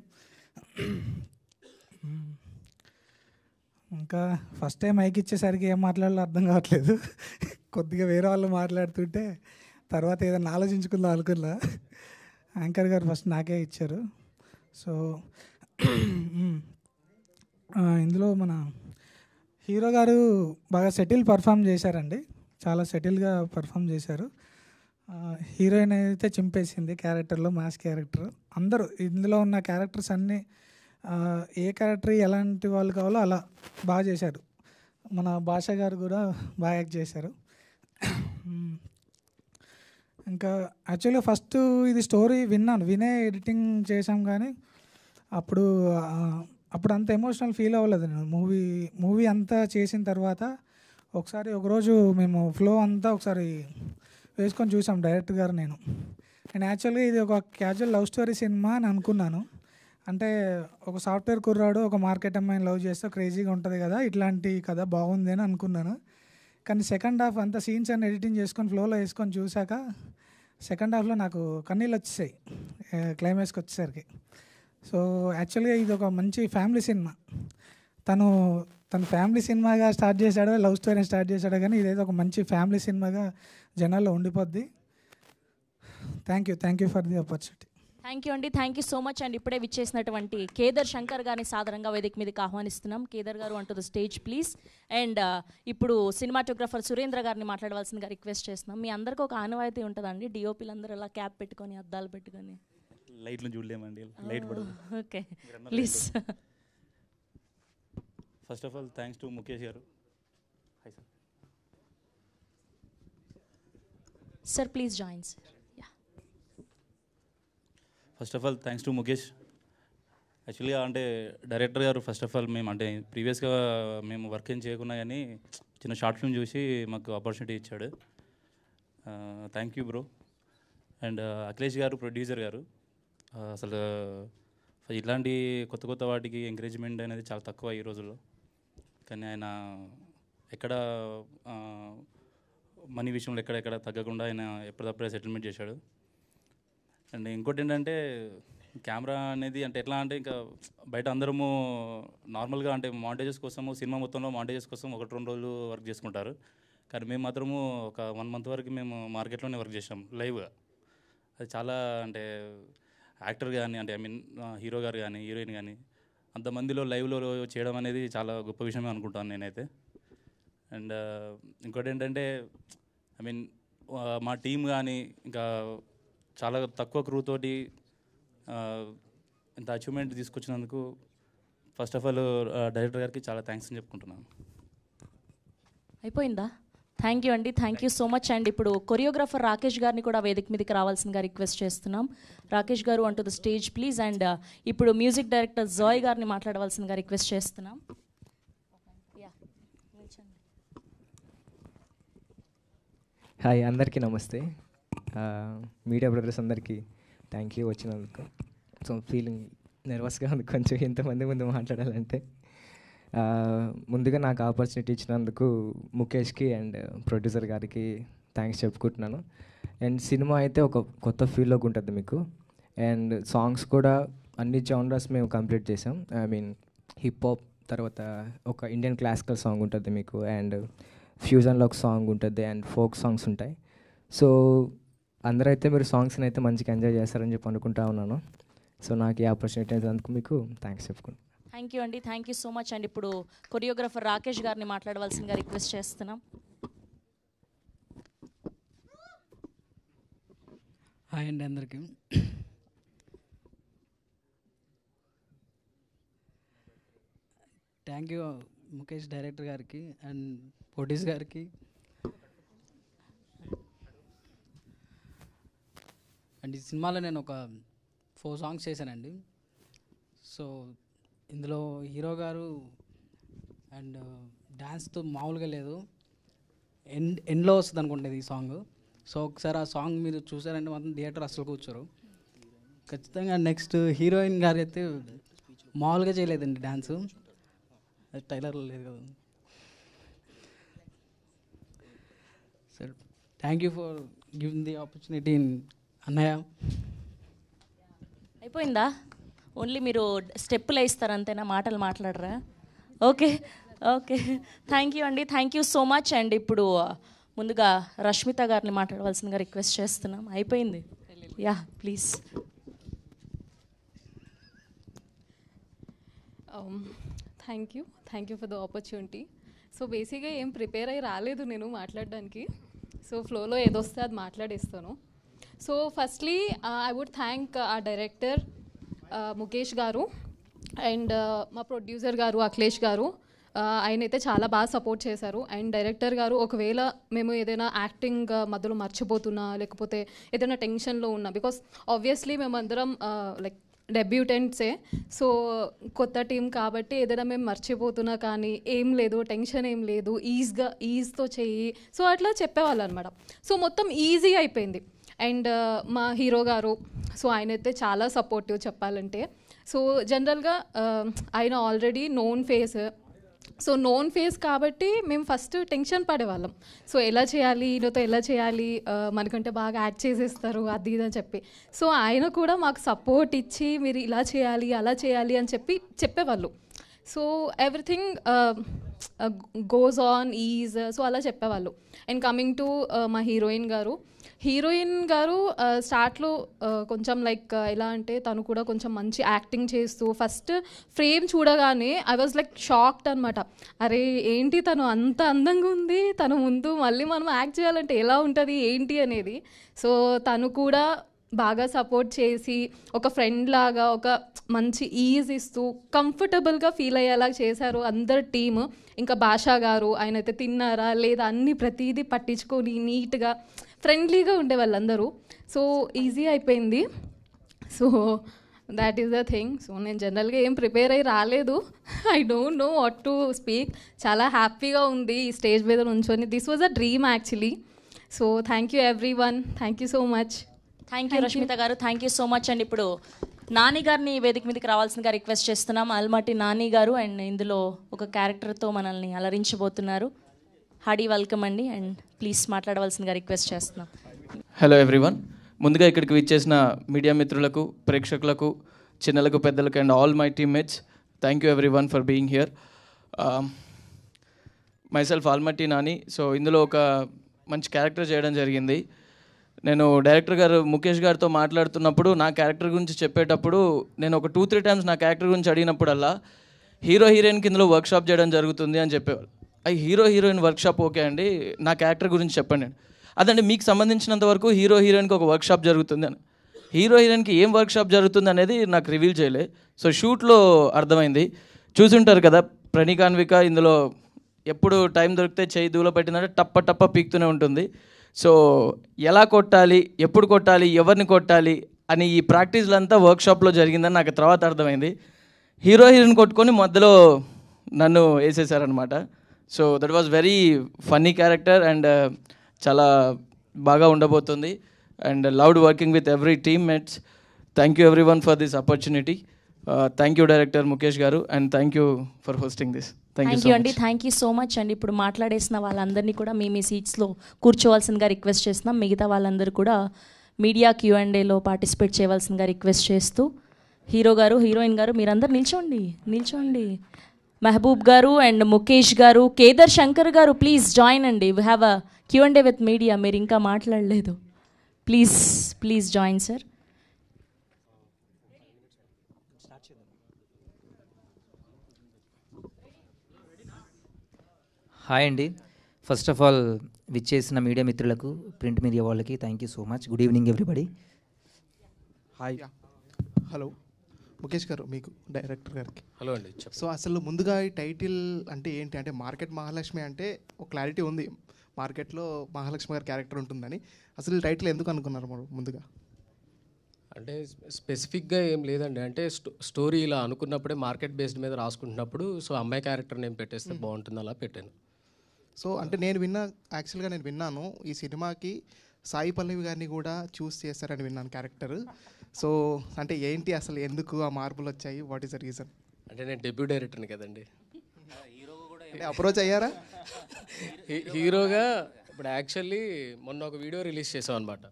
ఇంకా ఫస్ట్ టైం మైక్ ఇచ్చేసరికి ఏం మాట్లాడాలో అర్థం కావట్లేదు. కొద్దిగా వేరే వాళ్ళు మాట్లాడుతుంటే తర్వాత ఏదైనా ఆలోచించుకుందాం అనుకున్నా. యాంకర్ గారు ఫస్ట్ నాకే ఇచ్చారు. సో ఇందులో మన హీరో గారు బాగా సెటిల్ పర్ఫామ్ చేశారండి, చాలా సెటిల్గా పర్ఫామ్ చేశారు. హీరోయిన్ అయితే చింపేసింది క్యారెక్టర్లో, మాస్ క్యారెక్టర్. అందరూ ఇందులో ఉన్న క్యారెక్టర్స్ అన్నీ ఏ క్యారెక్టర్ ఎలాంటి వాళ్ళు కావాలో అలా బాగా చేశారు. మన భాష గారు కూడా బాగా యాక్ట్ చేశారు. ఇంకా యాక్చువల్గా ఫస్ట్ ఇది స్టోరీ వినే ఎడిటింగ్ చేసాం, కానీ అప్పుడు అంత ఎమోషనల్ ఫీల్ అవ్వలేదు నేను. మూవీ అంతా చేసిన తర్వాత ఒకరోజు మేము ఫ్లో అంతా ఒకసారి వేసుకొని చూసాం డైరెక్టర్ గారు. నేను యాక్చువల్గా ఇది ఒక క్యాజువల్ లవ్ స్టోరీ సినిమా అని అనుకున్నాను. అంటే ఒక సాఫ్ట్వేర్ కుర్రాడు ఒక మార్కెట్ అమ్మాయిని లవ్ చేస్తే క్రేజీగా ఉంటుంది కదా, ఇట్లాంటి కథ బాగుంది అని అనుకున్నాను. కానీ సెకండ్ హాఫ్ అంతా సీన్స్ అన్ని ఎడిటింగ్ చేసుకొని ఫ్లోలో వేసుకొని చూశాక సెకండ్ హాఫ్లో నాకు కన్నీళ్ళు వచ్చేసాయి క్లైమాక్స్కి వచ్చేసరికి. సో యాక్చువల్గా ఇది ఒక మంచి ఫ్యామిలీ సినిమా. తను ఫ్యామిలీ సినిమాగా స్టార్ట్ చేశాడో, లవ్ స్టోరీని స్టార్ట్ చేశాడో, కానీ ఇదైతే ఒక మంచి ఫ్యామిలీ సినిమాగా జనాల్లో ఉండిపోద్ది. Thank you for the opportunity. Thank you అండి, థ్యాంక్ యూ సో మచ్ అండి. ఇప్పుడే విచ్చేసినటువంటి కేదర్ శంకర్ గారిని సాధారణంగా వేదిక మీదకి ఆహ్వానిస్తున్నాం. కేదర్ గారు onto the stage please. And ఇప్పుడు సినిమాటోగ్రఫర్ సురేంద్ర గారిని మాట్లాడవలసిందిగా రిక్వెస్ట్ చేస్తున్నాం. మీ అందరికీ ఒక ఆనవాయితీ ఉంటుందండి, డిఓపీలు అందరూ అలా క్యాప్ పెట్టుకొని అద్దాలు పెట్టుకొని. లైట్లు చూడలేమండి, లైట్ పడదు. Okay please. First of all thanks to Mukesh garu. Hi sir. Sir please join sir. First of all thanks to Mukesh. యాక్చువల్గా అంటే డైరెక్టర్ గారు ఫస్ట్ ఆఫ్ ఆల్ మేము అంటే ప్రీవియస్గా మేము వర్క్ ఏం చేయకున్నా కానీ చిన్న షార్ట్ ఫిల్మ్ చూసి మాకు ఆపర్చునిటీ ఇచ్చాడు. Thank you bro. And Akhilesh గారు ప్రొడ్యూసర్ గారు, అసలు ఇట్లాంటి కొత్త వాటికి ఎంకరేజ్మెంట్ అనేది చాలా తక్కువ ఈ రోజుల్లో. కానీ ఆయన ఎక్కడ మనీ విషయంలో ఎక్కడెక్కడ తగ్గకుండా ఆయన ఎప్పటికప్పుడే సెటిల్మెంట్ చేశాడు. అండ్ ఇంకోటి ఏంటంటే కెమెరా అనేది అంటే ఎట్లా అంటే ఇంకా బయట అందరము నార్మల్గా అంటే మాంటేజెస్ కోసము సినిమా మొత్తంలో మాంటేజెస్ కోసం 1-2 రోజులు వర్క్ చేసుకుంటారు. కానీ మేము మాత్రము ఒక 1 month వరకు మేము మార్కెట్లోనే వర్క్ చేసాం లైవ్గా. అది చాలా అంటే యాక్టర్ కానీ అంటే హీరో గారు కానీ హీరోయిన్ కానీ అంతమందిలో లైవ్లో చేయడం అనేది చాలా గొప్ప విషయమే అనుకుంటాను నేనైతే. అండ్ ఇంకోటి ఏంటంటే మా టీం కానీ ఇంకా చాలా తక్కువ క్రూ తోటి ఇంత అచీవ్మెంట్ తీసుకొచ్చినందుకు ఫస్ట్ ఆఫ్ ఆల్ డైరెక్టర్ గారికి చాలా థ్యాంక్స్ అని చెప్పుకుంటున్నాను. అయిపోయిందా? థ్యాంక్ యూ అండి, thank you so much. And ఇప్పుడు కొరియోగ్రాఫర్ రాకేష్ గారిని కూడా వేదిక మీదకి రావాల్సిందిగా రిక్వెస్ట్ చేస్తున్నాం. రాకేష్ గారు onto the stage please. And ఇప్పుడు మ్యూజిక్ డైరెక్టర్ జాయ్ గారిని మాట్లాడవలసిందిగా రిక్వెస్ట్ చేస్తున్నాం. హాయ్, అందరికీ నమస్తే. మీడియా బ్రదర్స్ అందరికీ థ్యాంక్ యూ వచ్చినందుకు. సో ఫీలింగ్ నర్వస్గా ఉంది కొంచెం ఇంతమంది ముందు మాట్లాడాలంటే. ముందుగా నాకు ఆపర్చునిటీ ఇచ్చినందుకు ముఖేష్కి అండ్ ప్రొడ్యూసర్ గారికి థ్యాంక్స్ చెప్పుకుంటున్నాను. అండ్ సినిమా అయితే ఒక కొత్త ఫీల్లోకి ఉంటుంది మీకు. అండ్ సాంగ్స్ కూడా అన్ని జానర్స్ మేము కంప్లీట్ చేసాం. హిప్ హాప్, తర్వాత ఒక ఇండియన్ క్లాసికల్ సాంగ్ ఉంటుంది మీకు, అండ్ ఫ్యూజన్లో ఒక సాంగ్ ఉంటుంది, అండ్ ఫోక్ సాంగ్స్ ఉంటాయి. సో అందరైతే మీరు సాంగ్స్ని అయితే మంచిగా ఎంజాయ్ చేస్తారని చెప్పి అనుకుంటా ఉన్నాను. సో నాకు ఈ ఆపర్చునిటీ అయినందుకు మీకు థ్యాంక్స్ చెప్పుకుంటాను. థ్యాంక్ యూ అండి, thank you so much. And ఇప్పుడు కొరియోగ్రాఫర్ రాకేష్ గారిని మాట్లాడవలసిందిగా రిక్వెస్ట్ చేస్తున్నాం. హాయ్ అండి అందరికీ. థ్యాంక్ యూ ముఖేష్ డైరెక్టర్ గారికి అండ్ ప్రొడ్యూసర్ గారికి. అండ్ ఈ సినిమాలో నేను ఒక 4 songs చేశానండి. సో ఇందులో హీరో గారు అండ్ డ్యాన్స్తో మామూలుగా లేదు, ఎండ్లో వస్తుంది అనుకుంటుంది ఈ సాంగ్. సో ఒకసారి ఆ సాంగ్ మీరు చూసారంటే మాత్రం థియేటర్ అసలు కూర్చోరు ఖచ్చితంగా. నెక్స్ట్ హీరోయిన్ గారు అయితే మామూలుగా చేయలేదండి డ్యాన్స్, టైలర్లో లేదు కదా. Sir thank you for giving the opportunity అన్నయ్య. అయిపోయిందా? ఓన్లీ మీరు స్టెప్పులు వేస్తారు అంతేనా, మాటలు మాట్లాడరా? ఓకే ఓకే, థ్యాంక్ యూ అండి, thank you so much. And ఇప్పుడు ముందుగా రష్మిత గారిని మాట్లాడవలసిందిగా రిక్వెస్ట్ చేస్తున్నాం. అయిపోయింది, yeah please. Thank you for the opportunity. So బేసిక్గా ఏం ప్రిపేర్ అయ్యి రాలేదు నేను మాట్లాడడానికి. సో ఫ్లోలో ఏదొస్తే అది మాట్లాడేస్తాను. So firstly I would thank uh director Mukesh garu and మా ప్రొడ్యూసర్ గారు అఖిలేష్ గారు. ఆయన అయితే చాలా బాగా సపోర్ట్ చేశారు. అండ్ డైరెక్టర్ గారు ఒకవేళ మేము ఏదైనా యాక్టింగ్ మధ్యలో మర్చిపోతున్నా లేకపోతే ఏదైనా టెన్షన్లో ఉన్నా, బికాస్ ఆబ్వియస్లీ మేమందరం లైక్ డెబ్యూటెంట్సే, సో కొత్త టీం కాబట్టి ఏదైనా మేము మర్చిపోతున్నా కానీ ఏం లేదు, టెన్షన్ ఏం లేదు, ఈజ్తో చెయ్యి, సో అట్లా చెప్పేవాళ్ళు అనమాట. సో మొత్తం ఈజీ అయిపోయింది. అండ్ మా హీరో గారు, సో ఆయనైతే చాలా సపోర్టివ్ చెప్పాలంటే. సో జనరల్గా ఆయన already known face, so known face కాబట్టి మేము ఫస్ట్ టెన్షన్ పడేవాళ్ళం. సో ఎలా చేయాలి, ఈయనతో ఎలా చేయాలి, మనకంటే బాగా యాక్ట్ చేసేస్తారు అది ఇది అని చెప్పి. సో ఆయన కూడా మాకు సపోర్ట్ ఇచ్చి మీరు ఇలా చేయాలి అలా చేయాలి అని చెప్పేవాళ్ళు. So everything goes on is, so అలా చెప్పేవాళ్ళు. అండ్ కమింగ్ టు మా హీరోయిన్ గారు స్టార్ట్లో కొంచెం లైక్ ఎలా అంటే తను కూడా కొంచెం మంచి యాక్టింగ్ చేస్తూ ఫస్ట్ ఫ్రేమ్ చూడగానే ఐ వాజ్ లైక్ షాక్డ్ అనమాట. అరే ఏంటి తను అంత అందంగా ఉంది, తను ముందు మళ్ళీ మనం యాక్ట్ చేయాలంటే ఎలా ఉంటుంది ఏంటి అనేది. సో తను కూడా బాగా సపోర్ట్ చేసి ఒక ఫ్రెండ్ లాగా ఒక మంచి ఈజ్ ఇస్తూ కంఫర్టబుల్గా ఫీల్ అయ్యేలా చేశారు అందరు టీము. ఇంకా భాషా గారు, ఆయనైతే తిన్నారా లేదా అన్నీ ప్రతిదీ పట్టించుకొని నీట్గా ఫ్రెండ్లీగా ఉండే వాళ్ళందరూ. సో ఈజీ అయిపోయింది. So that is the thing. So నేను జనరల్గా ఏం ప్రిపేర్ అయ్యి రాలేదు. I don't know what to speak. చాలా హ్యాపీగా ఉంది ఈ స్టేజ్ మీద నుంచొని. This was a dream actually. So thank you every one, thank you so much. Thank you Rashmita గారు, థ్యాంక్ యూ సో మచ్ అండి. ఇప్పుడు నాని గారిని వేదిక మీదకి రావాల్సిందిగా రిక్వెస్ట్ చేస్తున్నాం. అల్మాటి నాని గారు అండ్ ఇందులో ఒక క్యారెక్టర్తో మనల్ని అలరించబోతున్నారు. హార్డీ వెల్కమ్ అండి అండ్ ప్లీజ్ మాట్లాడవలసిందిగా రిక్వెస్ట్ చేస్తున్నాం. Hello everyone. ముందుగా ఇక్కడికి విచ్చేసిన మీడియా మిత్రులకు, ప్రేక్షకులకు, చిన్నలకు, పెద్దలకు and all my teammates, thank you everyone for being here. Myself అల్మాటి నాని. సో ఇందులో ఒక మంచి క్యారెక్టర్ చేయడం జరిగింది. నేను డైరెక్టర్ గారు ముఖేష్ గారితో మాట్లాడుతున్నప్పుడు నా క్యారెక్టర్ గురించి చెప్పేటప్పుడు నేను ఒక 2-3 టైమ్స్ నా క్యారెక్టర్ గురించి అడిగినప్పుడల్లా హీరో హీరోయిన్కి ఇందులో వర్క్షాప్ చేయడం జరుగుతుంది అని చెప్పేవాళ్ళు. హీరో హీరోయిన్ వర్క్షాప్ ఓకే అండి, నా క్యారెక్టర్ గురించి చెప్పండి అండి. అదండి మీకు సంబంధించినంత వరకు హీరో హీరోయిన్కి ఒక వర్క్షాప్ జరుగుతుంది అని. హీరో హీరోయిన్కి ఏం వర్క్షాప్ జరుగుతుంది అనేది నాకు రివీల్ చేయలే. సో షూట్లో అర్థమైంది. చూసుంటారు కదా ప్రణీకాన్విక ఇందులో ఎప్పుడు టైం దొరికితే చేయి దూలో పెట్టిందంటే టప్ప పీక్తూనే ఉంటుంది. సో ఎలా కొట్టాలి, ఎప్పుడు కొట్టాలి, ఎవరిని కొట్టాలి అని ఈ ప్రాక్టీస్లంతా వర్క్షాప్లో జరిగిందని నాకు తర్వాత అర్థమైంది. హీరో హీరోయిన్ కొట్టుకొని మధ్యలో నన్ను వేసేసారనమాట. So that was very funny character and చాలా బాగా ఉండబోతుంది. And loved working with every teammates. Thank you everyone for this opportunity. Thank you director Mukesh garu and thank you for hosting this. Thank you అండి, thank you so much అండి. ఇప్పుడు మాట్లాడేసిన వాళ్ళందరినీ కూడా మీ సీట్స్లో కూర్చోవలసిందిగా request చేస్తున్నాం. మిగతా వాళ్ళందరూ కూడా మీడియా Q&Aలో పార్టిసిపేట్ చేయవలసిందిగా రిక్వెస్ట్ చేస్తూ హీరో గారు, హీరోయిన్ గారు మీరందరూ నిల్చోండి. మెహబూబ్ గారు అండ్ ముఖేష్ గారు, కేదార్ శంకర్ గారు ప్లీజ్ జాయిన్ అండి. We have a Q&A with media. మీరు ఇంకా మాట్లాడలేదు. Please join sir. హాయ్ అండి. ఫస్ట్ ఆఫ్ ఆల్ విచ్చేసిన మీడియా మిత్రులకు, ప్రింట్ మీడియా వాళ్ళకి thank you so much. Good evening everybody. Hi. Hello Mukesh గారు, మీకు డైరెక్టర్ గారికి హలో అండి. సో అసలు ముందుగా ఈ టైటిల్ అంటే ఏంటి, అంటే మార్కెట్ మహాలక్ష్మి అంటే ఒక క్లారిటీ ఉంది, మార్కెట్లో మహాలక్ష్మి గారి క్యారెక్టర్ ఉంటుందని. అసలు ఈ టైటిల్ ఎందుకు అనుకున్నారు ముందుగా? అంటే స్పెసిఫిక్గా ఏం లేదండి. అంటే స్టోరీ ఇలా అనుకున్నప్పుడే మార్కెట్ బేస్డ్ మీద రాసుకుంటున్నప్పుడు సో అమ్మాయి క్యారెక్టర్ నేను పెట్టేస్తే బాగుంటుంది అలా పెట్టాను. సో అంటే యాక్చువల్గా నేను విన్నాను ఈ సినిమాకి సాయి పల్లవి గారిని కూడా చూస్ చేశారని విన్నాను క్యారెక్టర్. సో అంటే ఏంటి అసలు, ఎందుకు ఆ మార్పులు వచ్చాయి, వాట్ ఈస్ ద రీజన్? అంటే నేను డెబ్యూ డైరెక్టర్ని కదండి. అంటే అప్రోచ్ అయ్యారా హీరోగా? ఇప్పుడు యాక్చువల్లీ మొన్న ఒక వీడియో రిలీజ్ చేసాం అనమాట.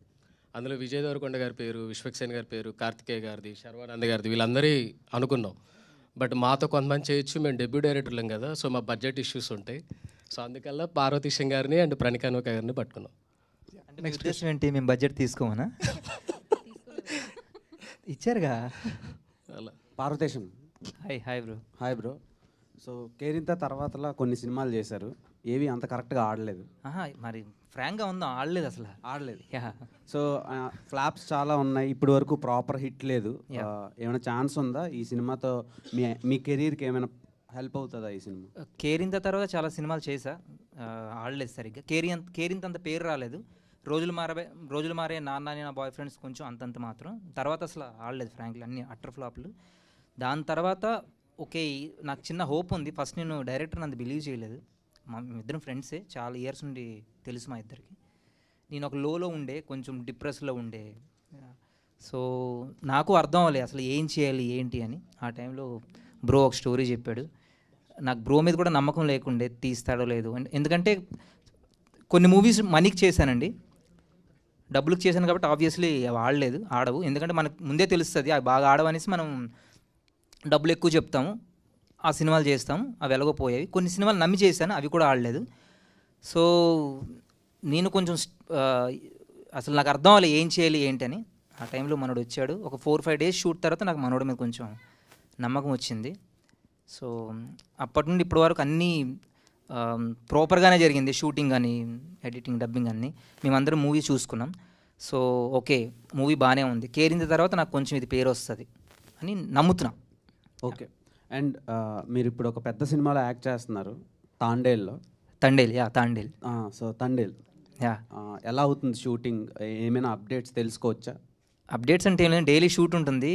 అందులో విజయ్ దేవరకొండ గారి పేరు, విశ్వక్సేన్ గారి పేరు, కార్తికేయ గారిది, శర్వానంద్ గారిది, వీళ్ళందరి అనుకున్నాం. బట్ మాతో కొంతమంది చేయొచ్చు, మేము డెబ్యూ డైరెక్టర్లం కదా, సో మా బడ్జెట్ ఇష్యూస్ ఉంటాయి. సో అందుకల్లా పార్వతీశం గారిని అండ్ ప్రణీకాన్విక గారిని పట్టుకున్నాం. అంటే నెక్స్ట్ ఉద్దేశం ఏంటి, మేము బడ్జెట్ తీసుకోమనా? ఇచ్చారుగా అలా. Parvateesam hi bro. Hi bro. So Kerintha తర్వాతలా కొన్ని సినిమాలు చేశారు, ఏవి అంత కరెక్ట్గా ఆడలేదు. మరి ఫ్రాంక్గా ఉందాం, ఆడలేదు అసలు, ఆడలేదు. సో ఫ్లాప్స్ చాలా ఉన్నాయి, ఇప్పటి వరకు ప్రాపర్ హిట్ లేదు. ఏమైనా ఛాన్స్ ఉందా ఈ సినిమాతో మీ కెరీర్కి ఏమైనా హెల్ప్ అవుతుందా ఈ సినిమా? కేరింత తర్వాత చాలా సినిమాలు చేశా, ఆడలేదు సరిగ్గా. కేరింత అంత పేరు రాలేదు. రోజులు మారే నాన్న నా బాయ్ ఫ్రెండ్స్ కొంచెం అంతంత మాత్రం. తర్వాత అసలు ఆడలేదు ఫ్రాంక్లీ, అన్ని అట్టర్ ఫ్లాప్లు. దాని తర్వాత ఓకే నాకు చిన్న హోప్ ఉంది. ఫస్ట్ నేను డైరెక్టర్ అంత బిలీవ్ చేయలేదు. మా ఇద్దరం ఫ్రెండ్సే, చాలా ఇయర్స్ నుండి తెలుసు మా ఇద్దరికి. నేను ఒక లోలో ఉండే, కొంచెం డిప్రెస్లో ఉండే. సో నాకు అర్థం అవ్వలేదు అసలు ఏం చేయాలి ఏంటి అని. ఆ టైంలో బ్రో ఒక స్టోరీ చెప్పాడు. నాకు బ్రో మీద కూడా నమ్మకం లేకుండే తీస్తాడో లేదు. ఎందుకంటే కొన్ని మూవీస్ మనీకి చేశానండి, డబ్బులకు చేశాను కాబట్టి ఆబ్వియస్లీ ఆడవు. ఎందుకంటే మనకు ముందే తెలుస్తుంది అవి బాగా ఆడవనేసి మనం డబ్బులు ఎక్కువ చెప్తాము, ఆ సినిమాలు చేస్తాము, అవి ఎలాగోపోయాయి. కొన్ని సినిమాలు నమ్మి చేశాను, అవి కూడా ఆడలేదు. సో నేను కొంచెం అసలు నాకు అర్థం అవ్వాలి ఏం చేయాలి ఏంటని. ఆ టైంలో మనోడు వచ్చాడు. ఒక 4-5 డేస్ షూట్ తర్వాత నాకు మనోడి మీద కొంచెం నమ్మకం వచ్చింది. సో అప్పటి నుండి ఇప్పటి వరకు అన్నీ ప్రాపర్గానే జరిగింది, షూటింగ్ కానీ ఎడిటింగ్ డబ్బింగ్ అన్నీ. మేమందరం మూవీ చూసుకున్నాం. సో ఓకే మూవీ బాగానే ఉంది. కేరింత తర్వాత నాకు కొంచెం ఇది పేరు వస్తుంది అని నమ్ముతున్నా. ఓకే. అండ్ మీరు ఇప్పుడు ఒక పెద్ద సినిమాలో యాక్ట్ చేస్తున్నారు, తాండేల్. సో తాండేల్ ఎలా అవుతుంది షూటింగ్? ఏమైనా అప్డేట్స్ తెలుసుకోవచ్చా? అప్డేట్స్ అంటే ఏం లేదు, డైలీ షూట్ ఉంటుంది.